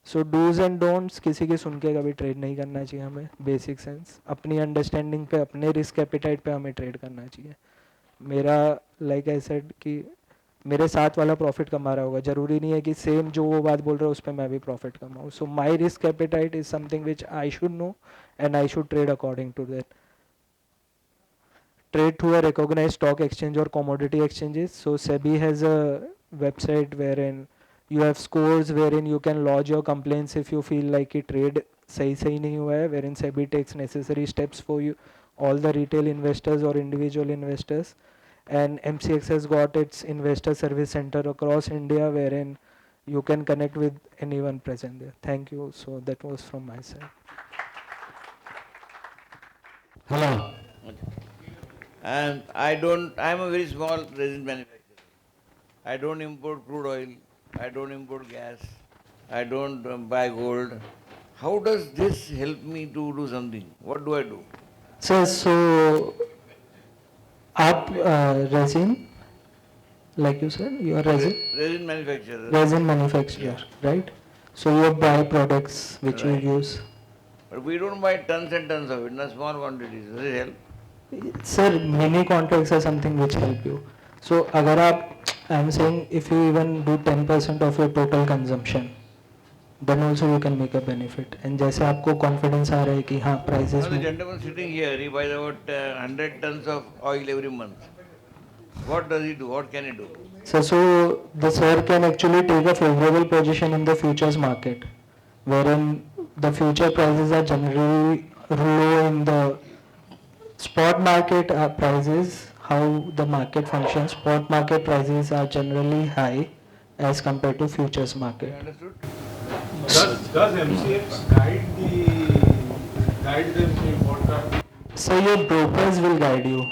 So dos and don'ts किसी के सुन के कभी trade नहीं करना चाहिए हमें. Basic sense अपनी understanding पे अपने रिस्क एपिटाइट पे हमें ट्रेड करना चाहिए. मेरा लाइक आई सेड कि मेरे साथ वाला प्रॉफिट कमा रहा होगा, ज़रूरी नहीं है कि सेम जो वो बात बोल रहा है उस पर मैं भी प्रॉफिट कमाऊँ. So my risk appetite is something which I should know and I should trade according to that. Trade through a recognized stock exchange or commodity exchanges. So SEBI has a website wherein you have scores wherein you can lodge your complaints if you feel like कि trade सही नहीं हुआ है, wherein SEBI takes necessary steps for you, all the retail investors or individual investors. And MCX has got its investor service center across India wherein you can connect with anyone present there. Thank you. So that was from my side. Hello. And I am a very small resin manufacturer. I don't import crude oil, I don't import gas, I don't buy gold. How does this help me to do something? What do I do? Sir, so आप resin, like you said, you are Resin manufacturer. resin manufacturer, right? So you buy products which you use. But we don't buy tons and tons of it, in small quantities. Does it help? Sir, many contracts are something which help you. So अगर आप, I am saying if you even do 10% of your total consumption, then also you can make a benefit. And जैसे आपको confidence आ रहा है कि हाँ prices Now the gentleman sitting here, he buys about 100 tons of oil every month. What does he do? What can he do? So the sir can actually take a favorable position in the futures market, wherein the future prices are generally low in the spot market prices. How the market functions, spot market prices are generally high as compared to futures market. Understood? Does MCX guide them in what the So your brokers will guide you.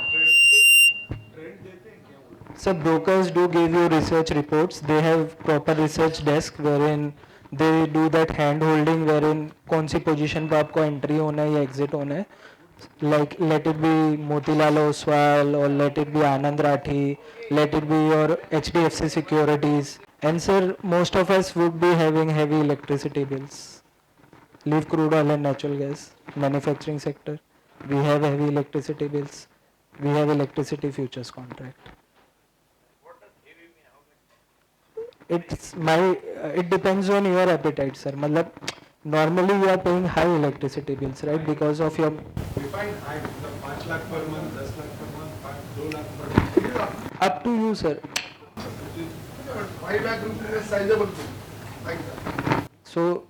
So brokers do give you research reports. They have proper research desk wherein they do that hand holding wherein कौन सी position पे आपको entry होना है या exit होना है. Like let it be Motilal Oswal or let it be Anand Rathi, let it be your HDFC Securities. And sir, most of us would be having heavy electricity bills. Leave crude oil and natural gas, manufacturing sector. We have heavy electricity bills. We have electricity futures contract. It's my, it depends on your appetite, sir. मतलब normally you are paying high electricity bills, right? Because of your define high, the 5 lakh per month, 10 lakh per month, 2 lakh per month? up to you, sir. 5 lakh rupees is sizable thing. So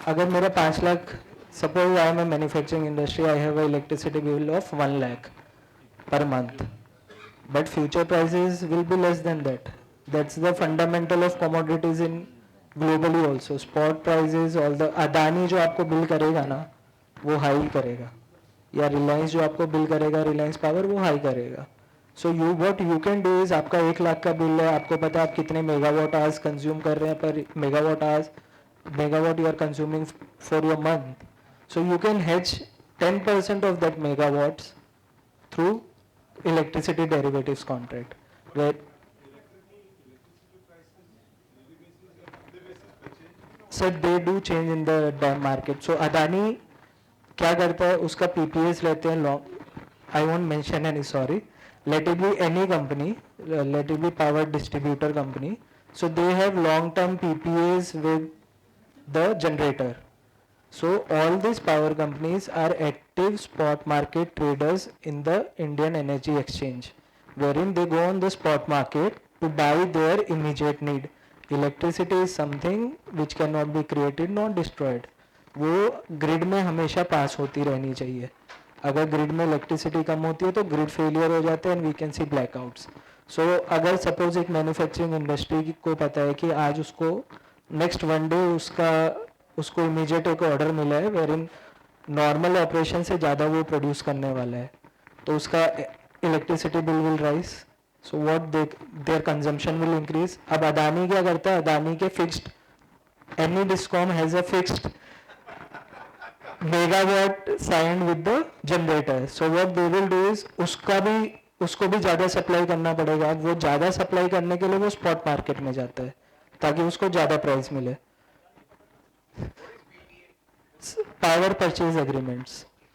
अगर मेरा 5 lakh, suppose I am a manufacturing industry, I have an electricity bill of 1 lakh per month, but future prices will be less than that. That's the fundamental of commodities in globally also spot prices all the Adani जो आपको bill करेगा ना वो high करेगा, या रिलायंस जो आपको bill करेगा रिलायंस पावर वो हाई करेगा. So you what you can do is आपका 1 लाख का बिल है, आपको पता है आप कितने मेगावाट आवर्स कंज्यूम कर रहे हैं पर megawatt hours megawatt you are consuming for your month. So you can hedge 10% of that megawatts through electricity derivatives contract. Where sir they do change in the DAM market. So Adani क्या करता है उसका PPAs लेते हैं long. I won't mention any, sorry. Let it be any company, let it be power distributor company. So they have long term PPAs with the generator. So all these power companies are active spot market traders in the Indian Energy Exchange, wherein they go on the spot market to buy their immediate need. Electricity is something which cannot be created nor destroyed. वो grid में हमेशा पास होती रहनी चाहिए. अगर grid में electricity कम होती है तो ग्रिड फेलियर हो जाते हैं and we can see blackouts. So अगर सपोज एक मैन्युफैक्चरिंग इंडस्ट्री को पता है कि आज उसको नेक्स्ट 1 डे उसको इमीडिएट एक ऑर्डर मिला है वेर इन नॉर्मल ऑपरेशन से ज़्यादा वो प्रोड्यूस करने वाला है, तो उसका electricity bill will rise. So what their consumption will increase. अब अदानी क्या करता है, अदानी के fixed any discom has a fixed megawatt signed with the generator. So what they will do is उसको भी ज़्यादा सप्लाई करना पड़ेगा. वो ज़्यादा सप्लाई करने के लिए वो स्पॉट मार्केट में जाता है ताकि उसको ज़्यादा प्राइस मिले. Power purchase agreements.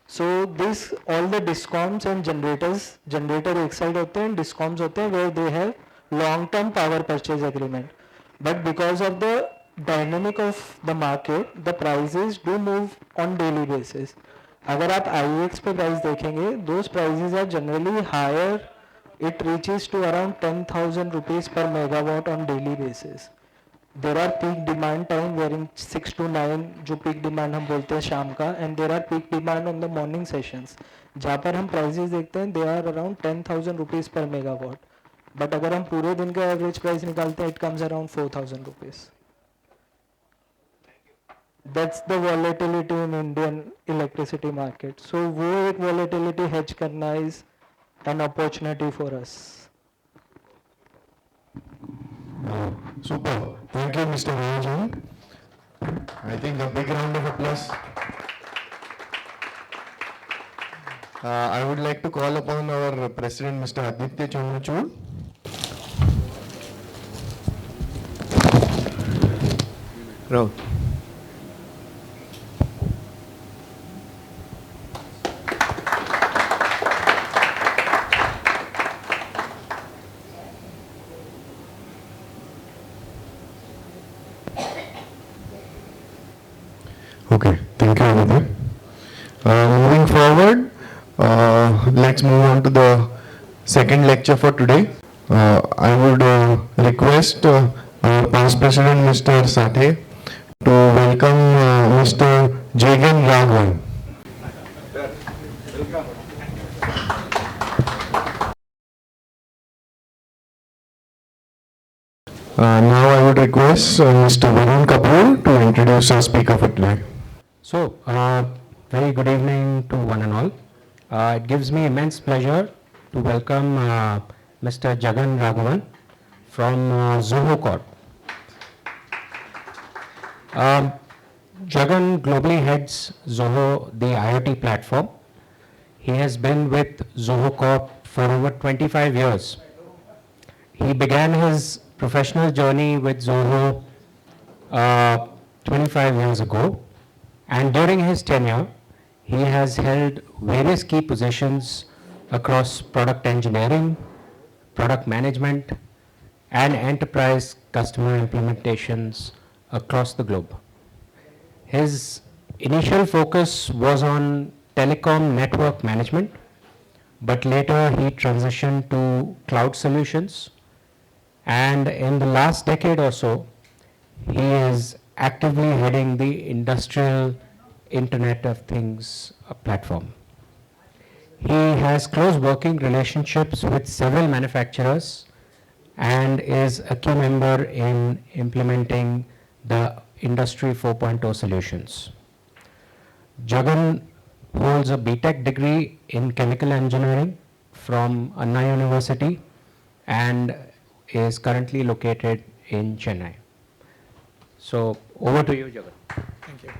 So this all the discoms and generator एक side होते हैं, discoms होते हैं where they have long term power purchase agreement. But because of the dynamic of the market, the prices do move on daily basis. अगर आप IEX पे price देखेंगे, those prices are generally higher. It reaches to around 10,000 rupees per megawatt on daily basis. There are peak demand time wherein 6 to 9 जो peak demand हम बोलते हैं शाम का, and there are peak demand on the morning sessions जहाँ पर हम prices देखते हैं they are around 10,000 rupees per megawatt. But अगर हम पूरे दिन का average price निकालते हैं it comes around 4,000 rupees. That's the volatility in Indian electricity market. So वो एक volatility hedge करना is an opportunity for us. Super. Thank you, Mr. Rajan. I think a big round of applause. I would like to call upon our President, Mr. Aditya Chandrachud. Rahul. Okay, thank you, Aditya. Moving forward, let's move on to the second lecture for today. I would request our past president, Mr. Sathe, to welcome Mr. Jagan Raghavan. Now I would request Mr. Varun Kapoor to introduce our speaker for today. So, very good evening to one and all. It gives me immense pleasure to welcome Mr. Jagan Raghavan from Zoho Corp. Jagan globally heads Zoho, the IoT platform. He has been with Zoho Corp for over 25 years. He began his professional journey with Zoho 25 years ago, and during his tenure, he has held various key positions across product engineering, product management, and enterprise customer implementations across the globe. His initial focus was on telecom network management, but later he transitioned to cloud solutions, and in the last decade or so, he is actively heading the industrial Internet of Things platform. He has close working relationships with several manufacturers and is a key member in implementing the Industry 4.0 solutions. Jagan holds a BTech degree in chemical engineering from Anna University and is currently located in Chennai. So over to you, Jagan. Thank you.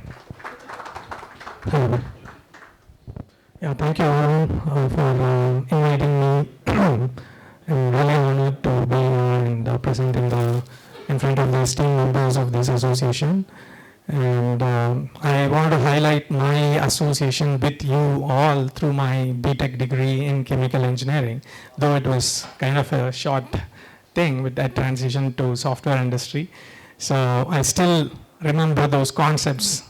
Yeah, thank you all for inviting me. I'm really honored to be here and present in front of the esteemed members of this association. And I want to highlight my association with you all through my BTech degree in chemical engineering, though it was kind of a short thing with that transition to software industry. So I still remember those concepts,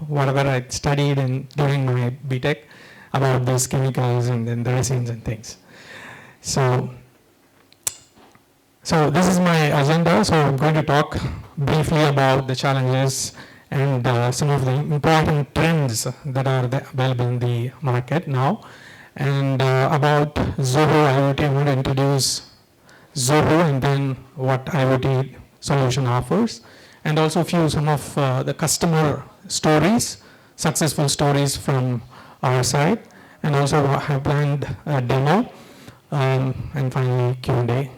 whatever I studied during my BTech about those chemicals and then the resins and things. So this is my agenda. So I'm going to talk briefly about the challenges and some of the important trends that are available in the market now. And about Zoho IoT, I want to introduce Zoho and then what IoT solution offers. And also some of the customer stories, successful stories from our side. And also have planned a demo and finally Q&A.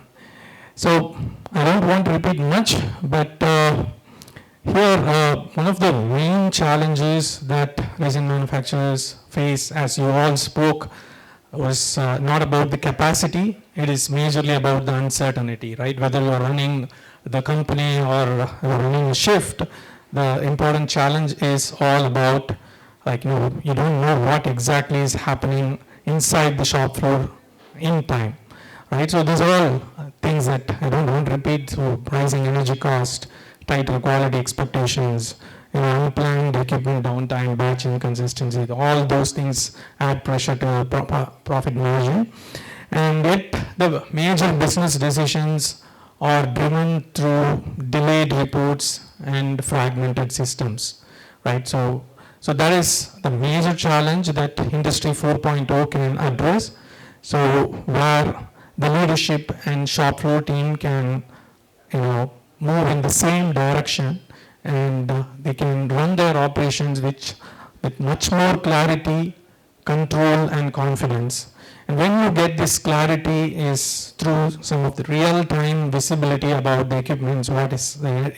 So I don't want to repeat much, but here one of the main challenges that resin manufacturers face, as you all spoke, was not about the capacity, it is majorly about the uncertainty, right? Whether you are running the company or running a shift, the important challenge is all about you don't know what exactly is happening inside the shop floor in time, right? So these are all things that I don't want to repeat. So rising energy cost, tighter quality expectations, unplanned equipment downtime, batch inconsistency, all those things add pressure to profit margin. And yet the major business decisions are driven through delayed reports and fragmented systems, right? So that is the major challenge that Industry 4.0 can address. So where the leadership and shop floor team can, move in the same direction and they can run their operations with much more clarity, control and confidence. And when you get this clarity is through some of the real-time visibility about the equipment, what is there,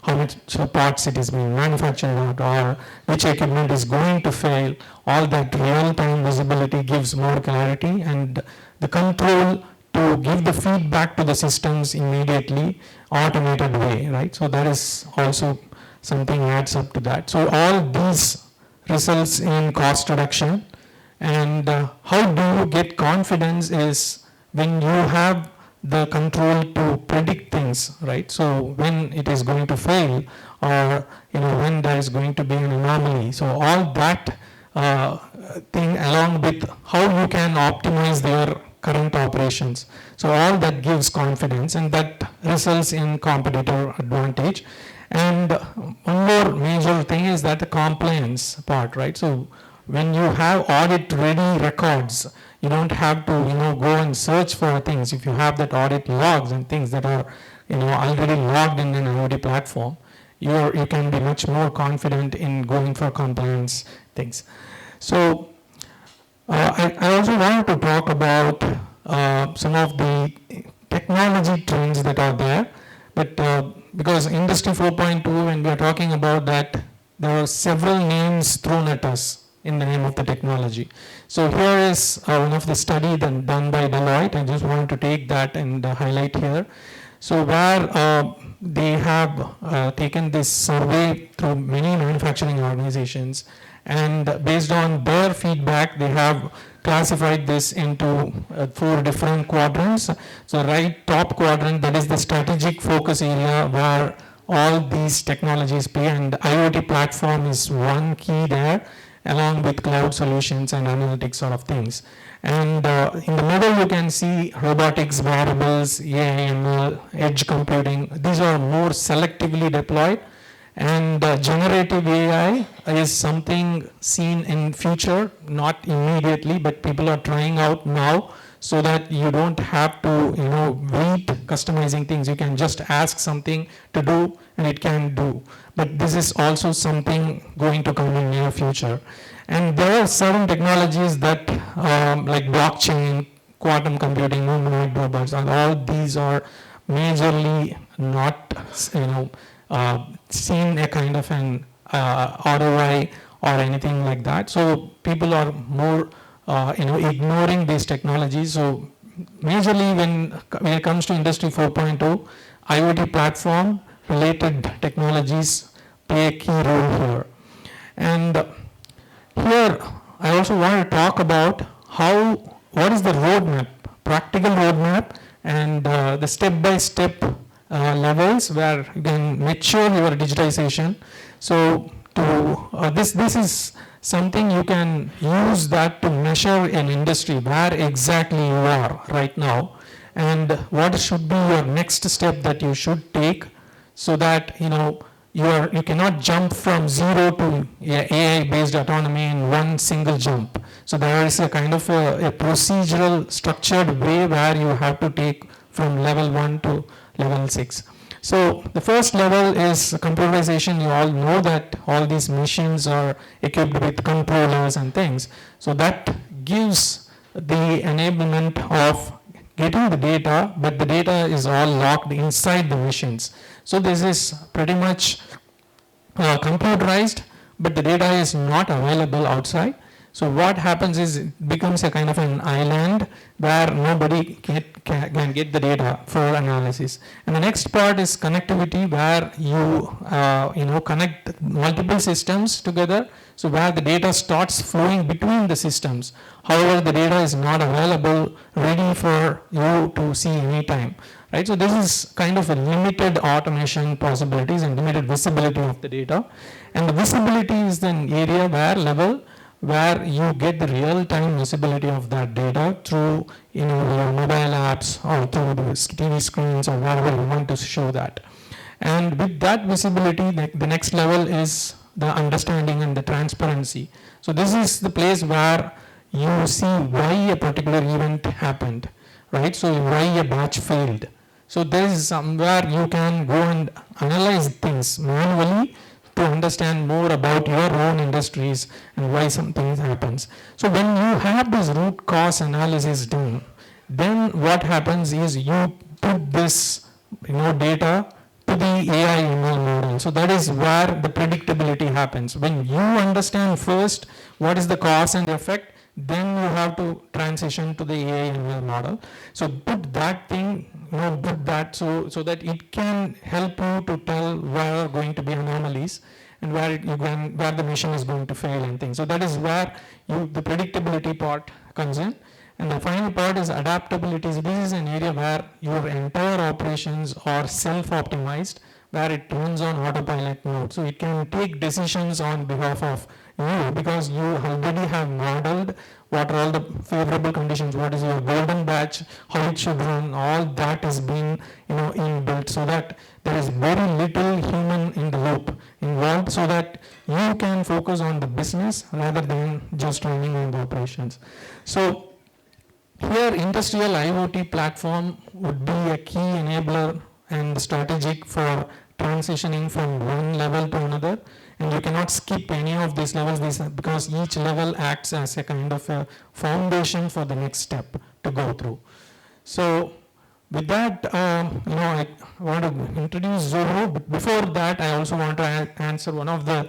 how much parts it is being manufactured or which equipment is going to fail. All that real-time visibility gives more clarity and the control to give the feedback to the systems immediately, automated way, right? So that is also something adds up to that. So all these results in cost reduction. And how do you get confidence is when you have the control to predict things, right? So when it is going to fail or when there is going to be an anomaly. So all that thing along with how you can optimize their current operations. So all that gives confidence and that results in competitive advantage. And one more major thing is that the compliance part, right? So when you have audit ready records, you don't have to go and search for things. If you have that audit logs and things that are already logged in an IoT platform, you can be much more confident in going for compliance things. So I also wanted to talk about some of the technology trends that are there, but because Industry 4.2, when we are talking about that, there are several names thrown at us in the name of the technology. So here is one of the study done by Deloitte. I just wanted to take that and highlight here. So where they have taken this survey through many manufacturing organizations, and based on their feedback, they have classified this into 4 different quadrants. So right top quadrant, that is the strategic focus area where all these technologies play, and IoT platform is one key there, along with cloud solutions and analytics sort of things. And in the middle, you can see robotics, wearables, AI, ML, edge computing. These are more selectively deployed. And generative AI is something seen in future, not immediately, but people are trying out now. so that you don't have to, wait customizing things. You can just ask something to do and it can do. But this is also something going to come in near future. And there are certain technologies that, like blockchain, quantum computing, humanoid robots, and all these are majorly not, seen a kind of an ROI or anything like that. So people are more, ignoring these technologies. So majorly when it comes to Industry 4.0, IoT platform related technologies play a key role here. And here I also want to talk about what is the roadmap, practical roadmap, and the step-by-step levels where you can mature your digitization. So this is something you can use that to measure an industry where exactly you are right now, and what should be your next step that you should take, so that you cannot jump from zero to AI based autonomy in one single jump. So there is a kind of a procedural structured way where you have to take from level 1 to level 6. So the first level is computerization. You all know that all these machines are equipped with controllers and things. So that gives the enablement of getting the data, but the data is all locked inside the machines. So this is pretty much computerized, but the data is not available outside. So what happens is it becomes a kind of an island where nobody can get the data for analysis. And the next part is connectivity, where you connect multiple systems together, so where the data starts flowing between the systems. However, the data is not available ready for you to see anytime. Right? So this is kind of a limited automation possibilities and limited visibility of the data. And the visibility is an area where you get the real-time visibility of that data through your mobile apps or through the TV screens or wherever you want to show that. And with that visibility, the next level is the understanding and the transparency. So this is the place where you see why a particular event happened, right? So why a batch failed. So there is somewhere you can go and analyze things manually to understand more about your own industries and why something happens. So when you have this root cause analysis done, then what happens is you put this data to the AI ML model. So that is where the predictability happens. When you understand first what is the cause and effect, then you have to transition to the AI ML model. So put that thing, put that so that it can help you to tell where are going to be anomalies and where the machine is going to fail and things. So that is where the predictability part comes in. And the final part is adaptability. So this is an area where your entire operations are self-optimized, where it runs on autopilot mode. So it can take decisions on behalf of you because you already have modeled what are all the favorable conditions, what is your golden batch, how it should run, all that is being inbuilt, so that there is very little human in the loop involved, so that you can focus on the business rather than just running on the operations. So here industrial IoT platform would be a key enabler and strategic for transitioning from one level to another, and you cannot skip any of these levels because each level acts as a kind of a foundation for the next step to go through. So with that, I want to introduce Zoho, but before that I also want to answer one of the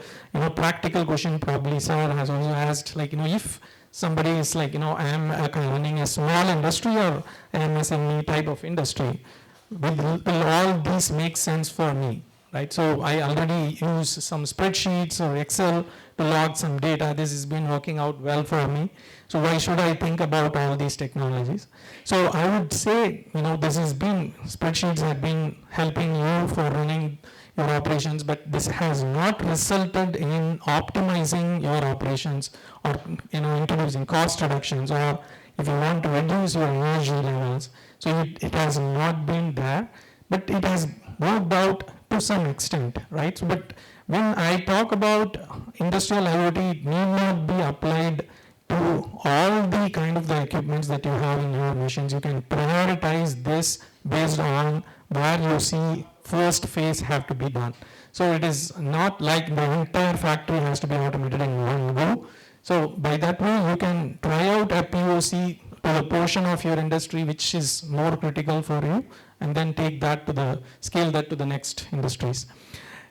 practical question probably sir has also asked, if somebody is I am running a small industry or an MSME type of industry, will all these make sense for me, right? So I already use some spreadsheets or Excel to log some data. This has been working out well for me. So why should I think about all these technologies? So I would say, spreadsheets have been helping you for running your operations, but this has not resulted in optimizing your operations or introducing cost reductions, or if you want to reduce your energy levels. So it has not been there, but it has worked out to some extent, right? So, but when I talk about industrial IoT, it need not be applied to all the kind of the equipments that you have in your machines. You can prioritize this based on where you see first phase have to be done. So it is not like the entire factory has to be automated in one go. So by that way, you can try out a POC to the portion of your industry which is more critical for you, and then take that to the scale that to the next industries.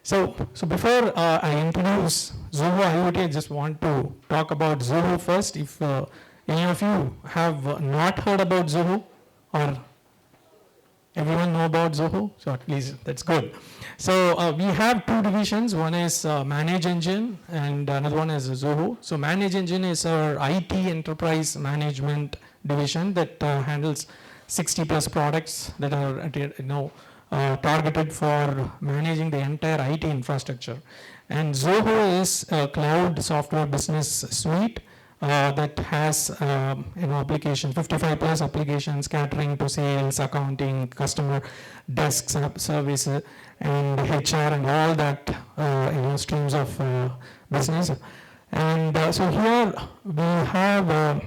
So before I introduce Zoho IoT, I just want to talk about Zoho first. If any of you have not heard about Zoho, or everyone know about Zoho? So at least that's good. So we have two divisions. One is Manage Engine and another one is Zoho. So Manage Engine is our IT enterprise management division that handles 60 plus products that are targeted for managing the entire IT infrastructure. And Zoho is a cloud software business suite that has applications, 55 plus applications catering to sales, accounting, customer desks, service, and HR, and all that streams of business. And so here we have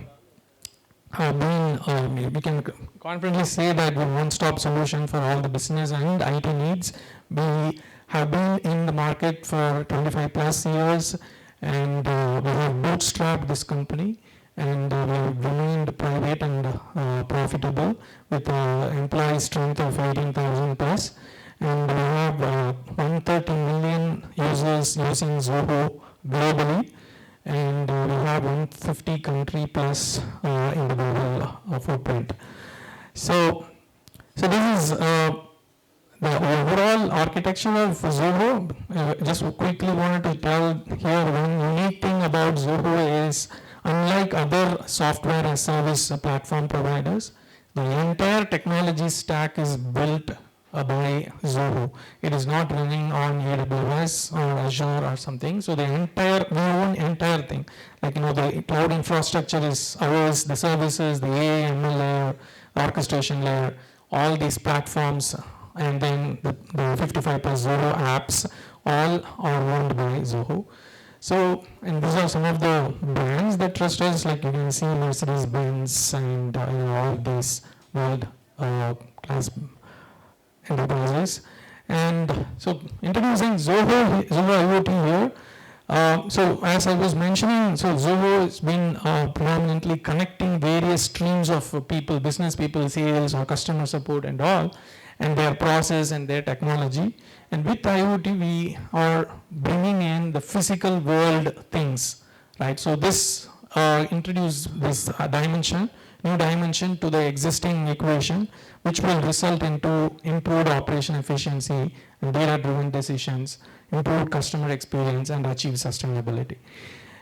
we can confidently say that we're one-stop solution for all the business and IT needs. We have been in the market for 25 plus years, and we have bootstrapped this company, and we have remained private and profitable with employee strength of 18,000 plus, and we have 130 million users using Zoho globally, and we have 150 country plus in the global footprint. So this is the overall architecture of Zoho. Just quickly wanted to tell here one unique thing about Zoho is, unlike other software as service platform providers, the entire technology stack is built by Zoho. It is not running on AWS or Azure or something. So the we own entire thing. Like, the cloud infrastructure is ours, the services, the AI, ML layer, orchestration layer, all these platforms, and then the 55 plus Zoho apps, all are owned by Zoho. So, and these are some of the brands that trust us, like you can see Mercedes-Benz and all these world class enterprises. And so introducing Zoho IoT here. So as I was mentioning, so Zoho has been predominantly connecting various streams of people, business people, sales or customer support and all, and their process and their technology. And with IoT, we are bringing in the physical world things, right? So this introduce this new dimension to the existing equation, which will result into improved operation efficiency and data-driven decisions, improved customer experience, and achieve sustainability.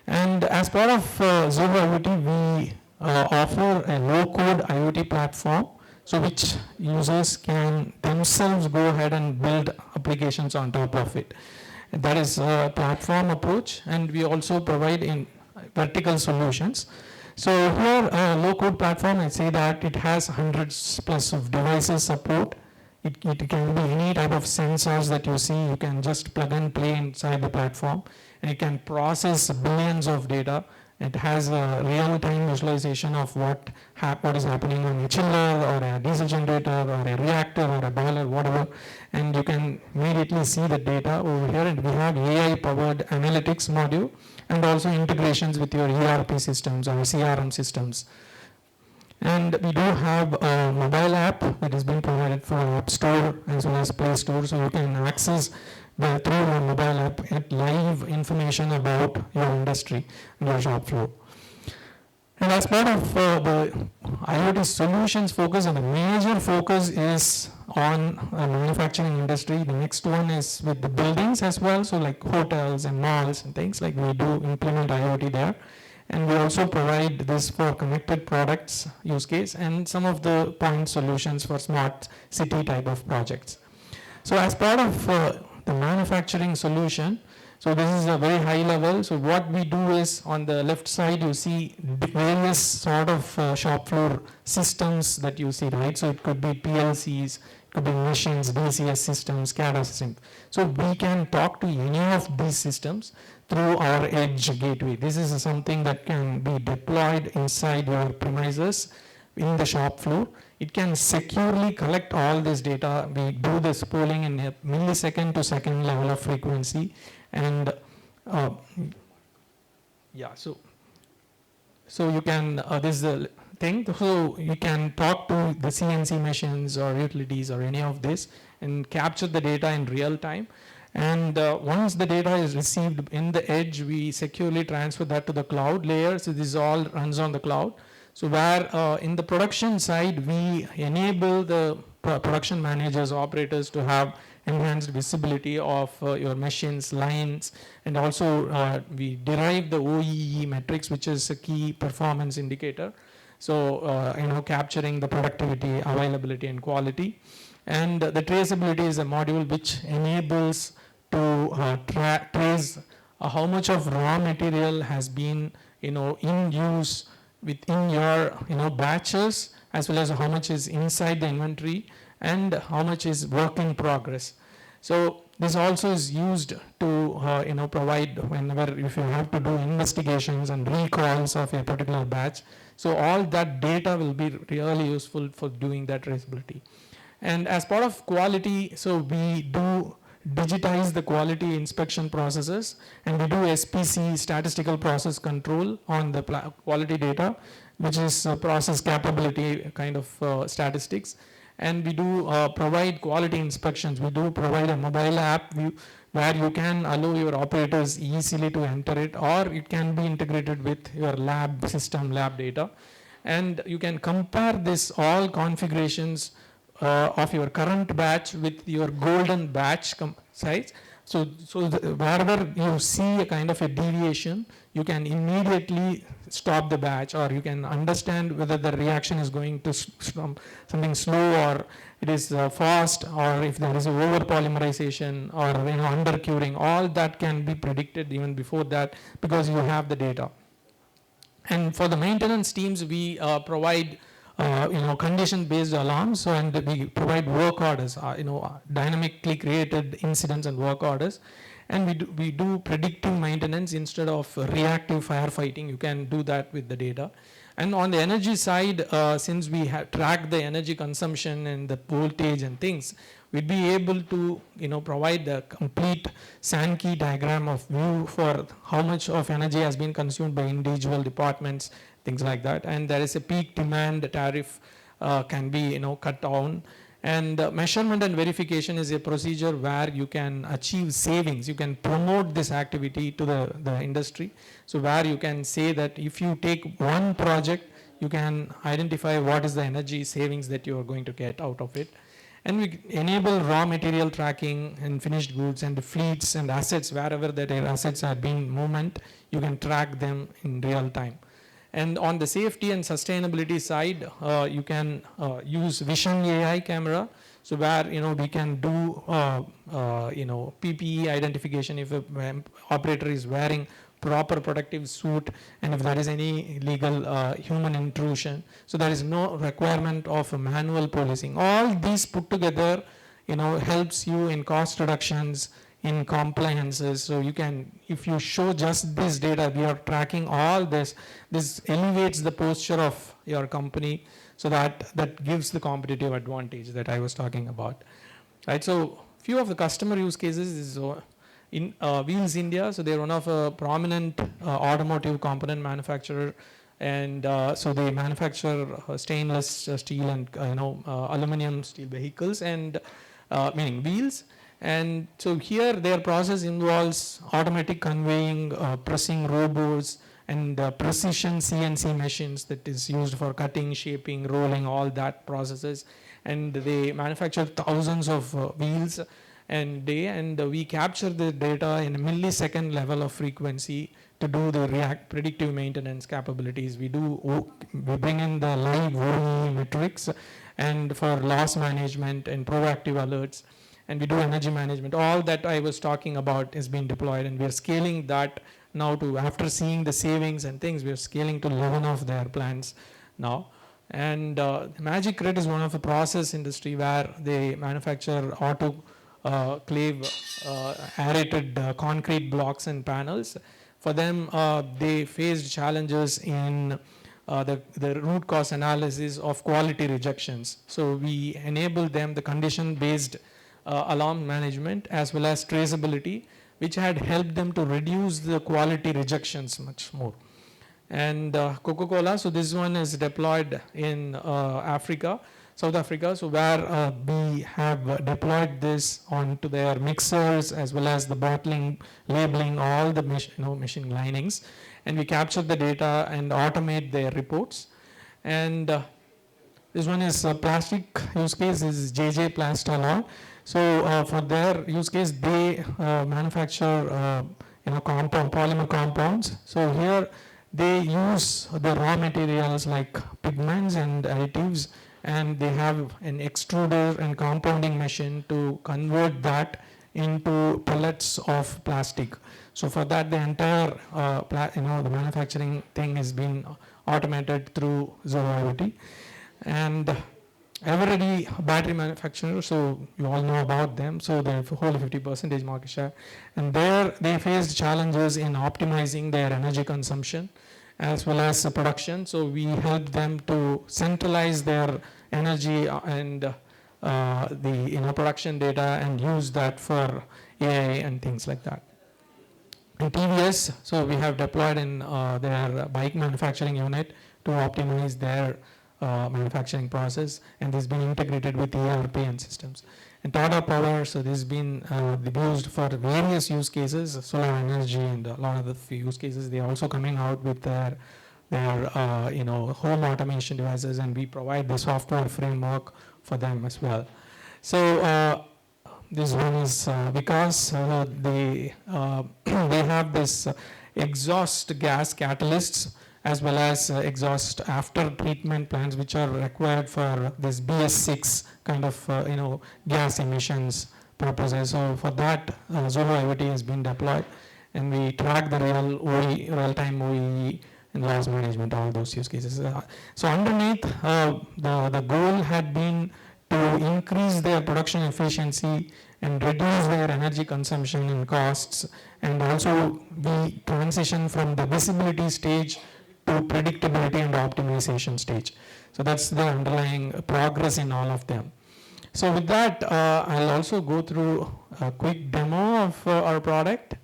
And as part of Zoho IoT, we offer a low-code IoT platform, so which users can themselves go ahead and build applications on top of it. That is a platform approach, and we also provide in vertical solutions. So here, low-code platform, I say that it has hundreds plus of devices support. It can be any type of sensors that you see. You can just plug and play inside the platform, and it can process billions of data. It has a real-time visualization of what is happening on a chiller or a diesel generator or a reactor or a boiler, whatever, and you can immediately see the data over here. And we have AI-powered analytics module, and also integrations with your ERP systems or CRM systems. And we do have a mobile app that has been provided for App Store as well as Play Store, so you can access through your mobile app at live information about your industry and your shop floor. And as part of the IoT solutions focus, and the major focus is on manufacturing industry. The next one is with the buildings as well, so like hotels and malls and things, like we do implement IoT there. And we also provide this for connected products use case and some of the point solutions for smart city type of projects. So as part of the manufacturing solution, so this is a very high level. So what we do is, on the left side you see various sort of shop floor systems that you see, right? So it could be PLCs, could be machines, DCS systems, SCADA systems. So we can talk to any of these systems through our edge gateway. This is something that can be deployed inside your premises in the shop floor. It can securely collect all this data. We do this polling in a millisecond to second level of frequency. And yeah, so you can, this is the thing, so you can talk to the CNC machines or utilities or any of this and capture the data in real time. And once the data is received in the edge, we securely transfer that to the cloud layer. So this all runs on the cloud. So where in the production side, we enable the production managers, operators to have enhanced visibility of your machines, lines, and also we derive the OEE metrics, which is a key performance indicator. So, capturing the productivity, availability, and quality. And the traceability is a module which enables to trace how much of raw material has been, in use within your, batches, as well as how much is inside the inventory and how much is work in progress. So this also is used to, provide whenever if you have to do investigations and recalls of a particular batch. So all that data will be really useful for doing that traceability. And as part of quality, so we do digitize the quality inspection processes, and we do SPC, statistical process control, on the quality data, which is process capability kind of statistics. And we do provide quality inspections. We do provide a mobile app where you can allow your operators easily to enter it, or it can be integrated with your lab system, lab data. And you can compare this all configurations of your current batch with your golden batch size. So wherever you see a kind of a deviation, you can immediately stop the batch, or you can understand whether the reaction is going to something slow, or it is fast, or if there is over polymerization or under curing. All that can be predicted even before that, because you have the data. And for the maintenance teams, we provide condition-based alarms. So, and we provide work orders, dynamically created incidents and work orders. And we do predictive maintenance instead of reactive firefighting. You can do that with the data. And on the energy side, since we have tracked the energy consumption and the voltage and things, we'd be able to provide the complete Sankey diagram of view for how much of energy has been consumed by individual departments, things like that. And there is a peak demand tariff can be cut down. And measurement and verification is a procedure where you can achieve savings. You can promote this activity to the industry. So where you can say that if you take one project, you can identify what is the energy savings that you are going to get out of it. And we enable raw material tracking and finished goods and the fleets and assets. Wherever that assets are being movement, you can track them in real time. And on the safety and sustainability side, you can use Vision AI camera. So where we can do PPE identification if an operator is wearing proper protective suit, and if there is any illegal human intrusion. So there is no requirement of manual policing. All these put together, helps you in cost reductions, in compliances. So you can, if you show just this data, we are tracking all this elevates the posture of your company, so that gives the competitive advantage that I was talking about. Right, so few of the customer use cases is in Wheels India. So they're one of a prominent automotive component manufacturer, and so they manufacture stainless steel and aluminum steel vehicles, and meaning wheels. And so here their process involves automatic conveying, pressing robots, and precision CNC machines that is used for cutting, shaping, rolling, all that processes. And they manufacture thousands of wheels and we capture the data in a millisecond level of frequency to do the predictive maintenance capabilities. We bring in the live OEE metrics and for loss management and proactive alerts. And we do energy management. All that I was talking about is being deployed, and we are scaling that now to, after seeing the savings and things, we are scaling to 11 of their plants now. And Magic Red is one of the process industry where they manufacture autoclave aerated concrete blocks and panels. For them, they faced challenges in the root cause analysis of quality rejections. So we enable them the condition-based alarm management as well as traceability, which had helped them to reduce the quality rejections much more. And Coca-Cola, so this one is deployed in Africa, South Africa, so where we have deployed this onto their mixers as well as the bottling, labeling, all the machine linings, and we capture the data and automate their reports. And this one is plastic use case is JJ Plastalon. So for their use case, they manufacture polymer compounds. So here they use the raw materials like pigments and additives, and they have an extruder and compounding machine to convert that into pellets of plastic. So for that, the entire the manufacturing thing is being automated through Zero IoT. And Eveready battery manufacturer, so you all know about them, so they hold 50% market share, and there they faced challenges in optimizing their energy consumption as well as production. So we helped them to centralize their energy and the production data and use that for AI and things like that. And TVS, so we have deployed in their bike manufacturing unit to optimize their manufacturing process, and this has been integrated with ERP and systems. And Tata Power, so this has been used for various use cases, solar energy and a lot of the use cases. They are also coming out with their home automation devices, and we provide the software framework for them as well. So this one is because they have this exhaust gas catalysts as well as exhaust after treatment plants, which are required for this BS6 kind of gas emissions purposes. So for that, Zoro IoT has been deployed, and we track the real-time OEE and loss management, all those use cases. So underneath, the goal had been to increase their production efficiency and reduce their energy consumption and costs, and also we transition from the visibility stage to predictability and optimization stage. So that's the underlying progress in all of them. So with that, I'll also go through a quick demo of our product.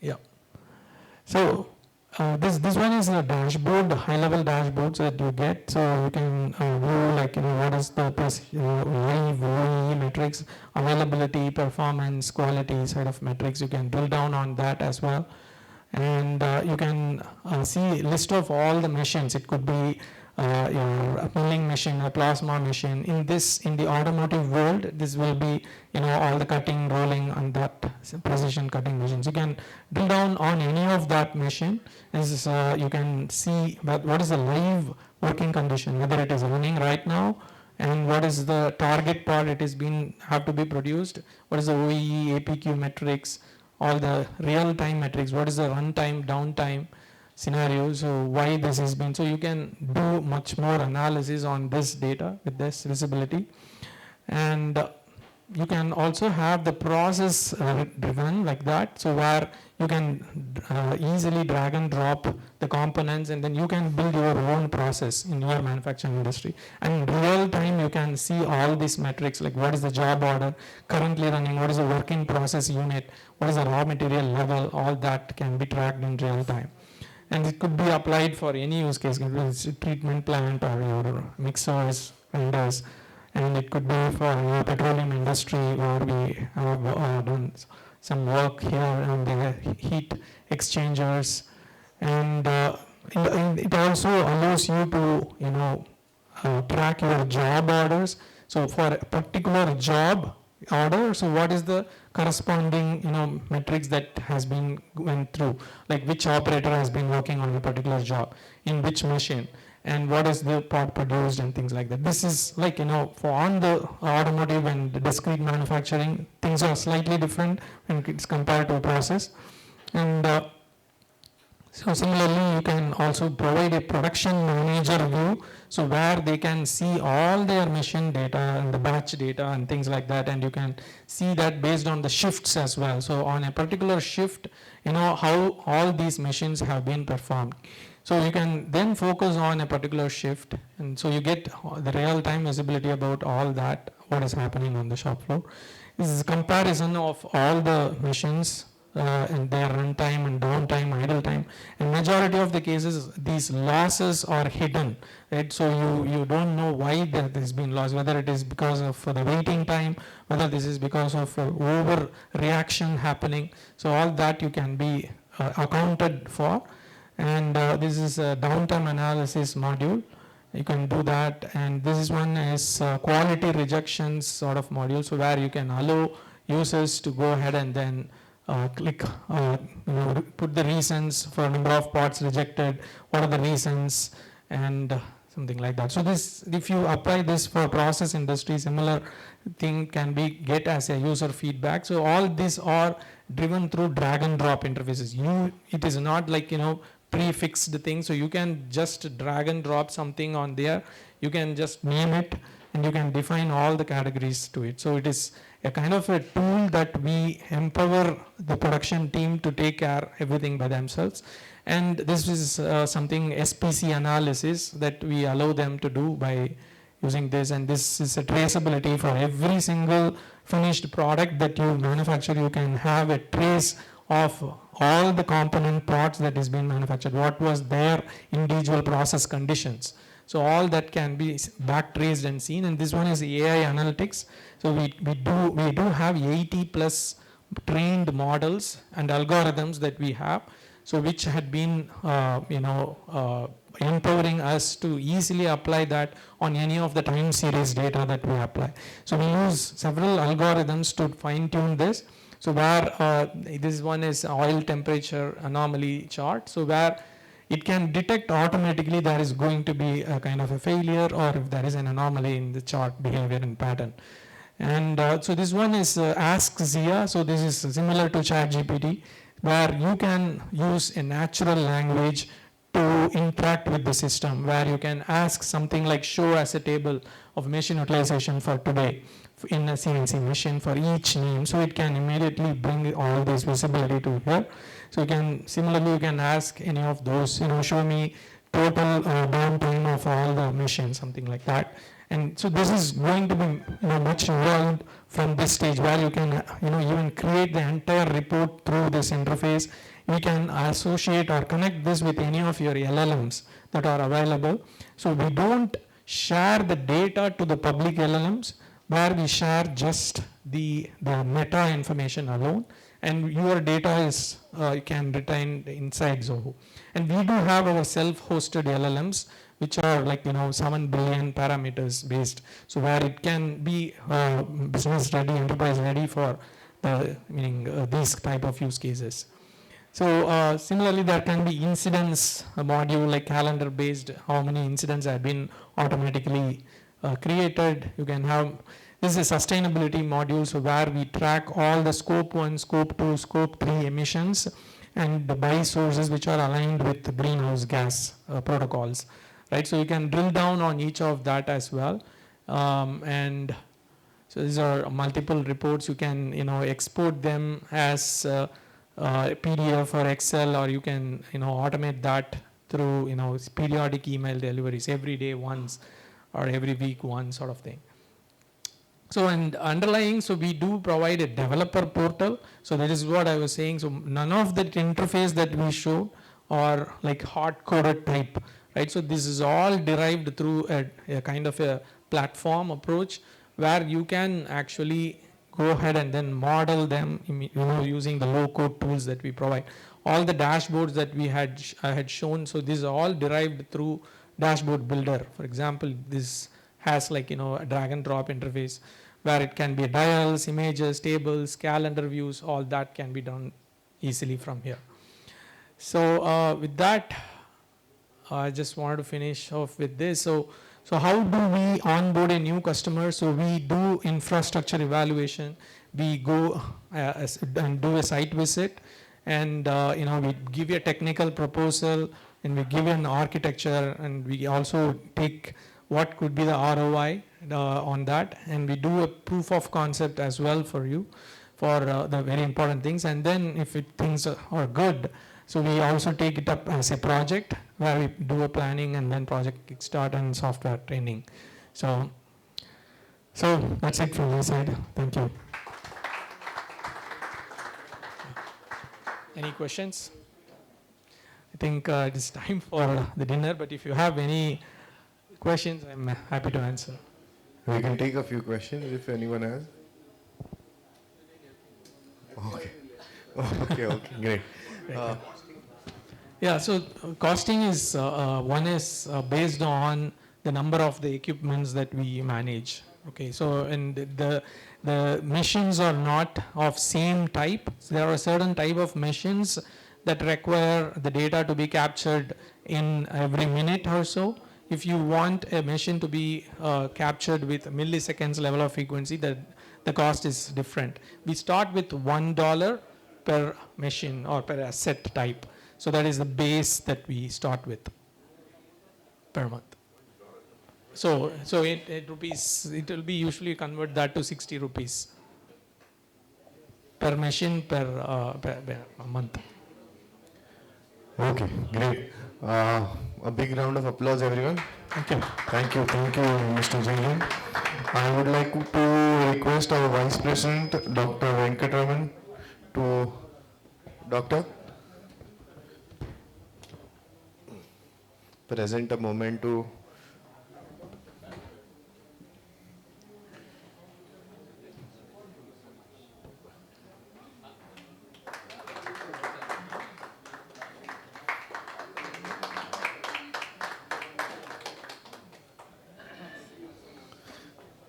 Yeah. So this one is a dashboard, high-level dashboards that you get. So you can view what is the live OEE metrics, availability, performance, quality side of metrics. You can drill down on that as well, and you can see a list of all the machines. It could be your milling machine, a plasma machine. In the automotive world, this will be all the cutting, rolling, and that precision cutting machines. You can drill down on any of that machine. You can see what is the live working condition, whether it is running right now, and what is the target part it is have to be produced. What is the OEE, APQ metrics, all the real-time metrics. What is the runtime, downtime scenario, so why this has been. So you can do much more analysis on this data with this visibility. And you can also have the process driven like that, so where you can easily drag and drop the components, and then you can build your own process in your manufacturing industry. And in real time, you can see all these metrics, like what is the job order currently running, what is the work in process unit, what is the raw material level, all that can be tracked in real time. And it could be applied for any use case, whether it's a treatment plant or your mixers, vendors, and it could be for your petroleum industry, where we have done some work here on the heat exchangers. And it also allows you to track your job orders. So for a particular job, order. So what is the corresponding, metrics that has been went through, like which operator has been working on a particular job in which machine, and what is the part produced and things like that. This is like, for on the automotive and the discrete manufacturing, things are slightly different when it's compared to a process. And so similarly, you can also provide a production manager view, so where they can see all their machine data and the batch data and things like that, and you can see that based on the shifts as well. So on a particular shift, how all these machines have been performed. So you can then focus on a particular shift, and so you get the real-time visibility about all that, what is happening on the shop floor. This is a comparison of all the machines and their runtime and downtime, idle time. In majority of the cases, these losses are hidden, right? So you don't know why there has been loss, whether it is because of the waiting time, whether this is because of overreaction happening. So all that you can be accounted for. And this is a downtime analysis module. You can do that. And this is one is quality rejections sort of module, so where you can allow users to go ahead and then click, put the reasons for number of parts rejected, what are the reasons, and something like that. So this, if you apply this for process industry, similar thing can be get as a user feedback. So all these are driven through drag and drop interfaces. It is not like, prefixed thing, so you can just drag and drop something on there. You can just name it, and you can define all the categories to it. So it is a kind of a tool that we empower the production team to take care everything by themselves. And this is something SPC analysis that we allow them to do by using this. And this is a traceability for every single finished product that you manufacture. You can have a trace of all the component parts that is being manufactured, what was their individual process conditions. So all that can be back traced and seen. And this one is AI analytics. So we do have 80 plus trained models and algorithms that we have, so which had been empowering us to easily apply that on any of the time series data that we apply. So we use several algorithms to fine tune this. So where this one is oil temperature anomaly chart, so where it can detect automatically there is going to be a kind of a failure, or if there is an anomaly in the chart behavior and pattern. And so this one is Ask Zia. So this is similar to ChatGPT, where you can use a natural language to interact with the system, where you can ask something like show as a table of machine utilization for today in a CNC machine for each name. So it can immediately bring all this visibility to here. So you can, similarly, you can ask any of those, show me total downtime of all the machines, something like that. And so this is going to be much involved from this stage, where you can even create the entire report through this interface. You can associate or connect this with any of your LLMs that are available. So we don't share the data to the public LLMs, where we share just the meta information alone, and your data is can retain inside Zoho. And we do have our self-hosted LLMs, which are like 7 billion parameters based, so where it can be business ready, enterprise ready for these type of use cases. So similarly, there can be incidents module, like calendar based, how many incidents have been automatically created. You can have, this is a sustainability module, so where we track all the scope 1, scope 2, scope 3 emissions, and the by sources which are aligned with the greenhouse gas protocols, right? So you can drill down on each of that as well. And so these are multiple reports. You can export them as PDF or Excel, or you can automate that through periodic email deliveries, every day once or every week once, sort of thing. So, and underlying, so we do provide a developer portal. So that is what I was saying. So none of the interface that we show are like hard-coded type, right? So this is all derived through a kind of a platform approach, where you can actually go ahead and then model them using the low-code tools that we provide. All the dashboards that we had shown, so this is all derived through dashboard builder. For example, this has a drag and drop interface, where it can be dials, images, tables, calendar views, all that can be done easily from here. So with that, I just wanted to finish off with this. So how do we onboard a new customer? So we do infrastructure evaluation. We go and do a site visit, and we give you a technical proposal, and we give you an architecture, and we also take what could be the ROI on that, and we do a proof of concept as well for you for the very important things. And then if things are good, so we also take it up as a project where we do a planning and then project kickstart and software training. So that's it from my side. Thank you. Any questions? I think it is time for the dinner, but if you have any questions, I'm happy to answer. We can take a few questions if anyone has. Okay, great. Yeah, so costing is, one is based on the number of the equipments that we manage. Okay, so and the machines are not of same type. So there are certain type of machines that require the data to be captured in every minute or so. If you want a machine to be captured with milliseconds level of frequency, the cost is different. We start with $1 per machine or per asset type. So that is the base that we start with per month. So it will be usually convert that to 60 rupees per machine per month. Okay, great. A big round of applause, everyone. Thank you, Mr. Jagan. I would like to request our Vice President, Dr. Venkatraman, to present a moment to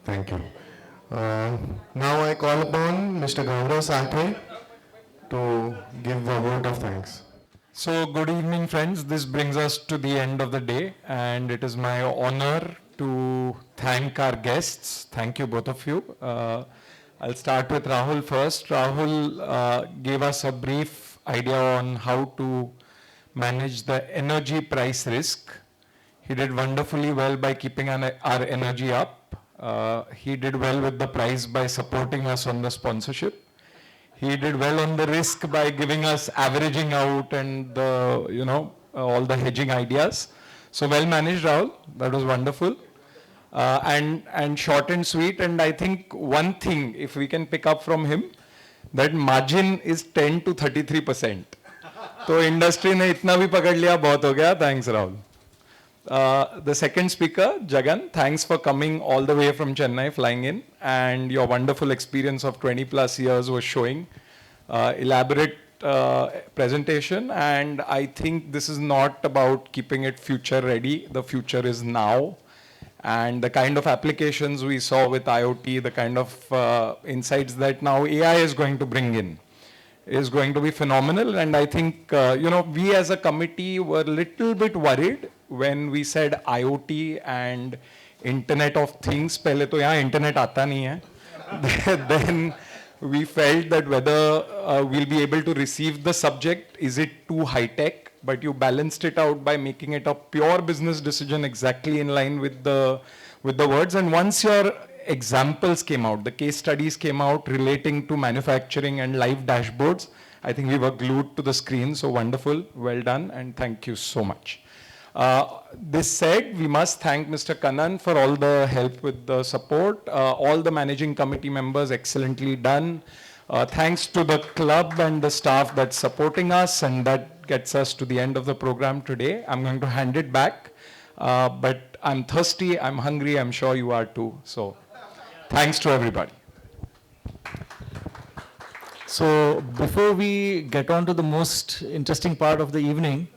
Thank you. Now I call upon Mr. Gaurav Sakhe to give a vote of thanks. So good evening, friends. This brings us to the end of the day, and it is my honor to thank our guests. Thank you, both of you. I'll start with Rahul first. Rahul gave us a brief idea on how to manage the energy price risk. He did wonderfully well by keeping our energy up. He did well with the price by supporting us on the sponsorship. He did well on the risk by giving us averaging out and the, all the hedging ideas. So well managed, Rahul. That was wonderful. And short and sweet. And I think one thing, if we can pick up from him, that margin is 10 to 33%. So industry ne itna bhi pakad liya, bahut ho gaya. Thanks, Rahul. The second speaker, Jagan, thanks for coming all the way from Chennai, flying in, and your wonderful experience of 20 plus years was showing. Elaborate presentation, and I think this is not about keeping it future ready. The future is now, and the kind of applications we saw with IoT, the kind of insights that now AI is going to bring in is going to be phenomenal. And I think, we as a committee were a little bit worried when we said IoT and Internet of Things. Pehle to yahan Internet aata nahi hai. Then we felt that whether we'll be able to receive the subject, is it too high tech? But you balanced it out by making it a pure business decision exactly in line with the words. And once your examples came out, the case studies came out relating to manufacturing and live dashboards, I think we were glued to the screen. So wonderful, well done, and thank you so much. This said, we must thank Mr. Kannan for all the help with the support. All the managing committee members, excellently done. Thanks to the club and the staff that's supporting us, and that gets us to the end of the program today. I'm going to hand it back, but I'm thirsty, I'm hungry, I'm sure you are too. So thanks to everybody. So before we get on to the most interesting part of the evening,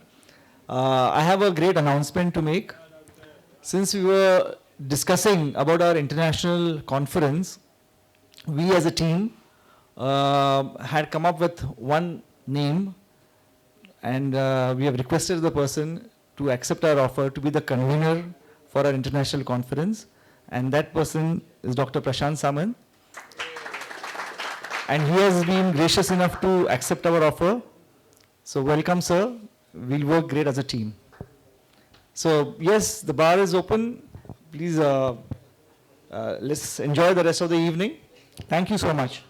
I have a great announcement to make. Since we were discussing about our international conference, we as a team had come up with one name, and we have requested the person to accept our offer to be the convener for our international conference, and that person is Dr. Prashant Samant. And he has been gracious enough to accept our offer. So welcome, sir. We'll work great as a team. So yes, the bar is open. Please let's enjoy the rest of the evening. Thank you so much.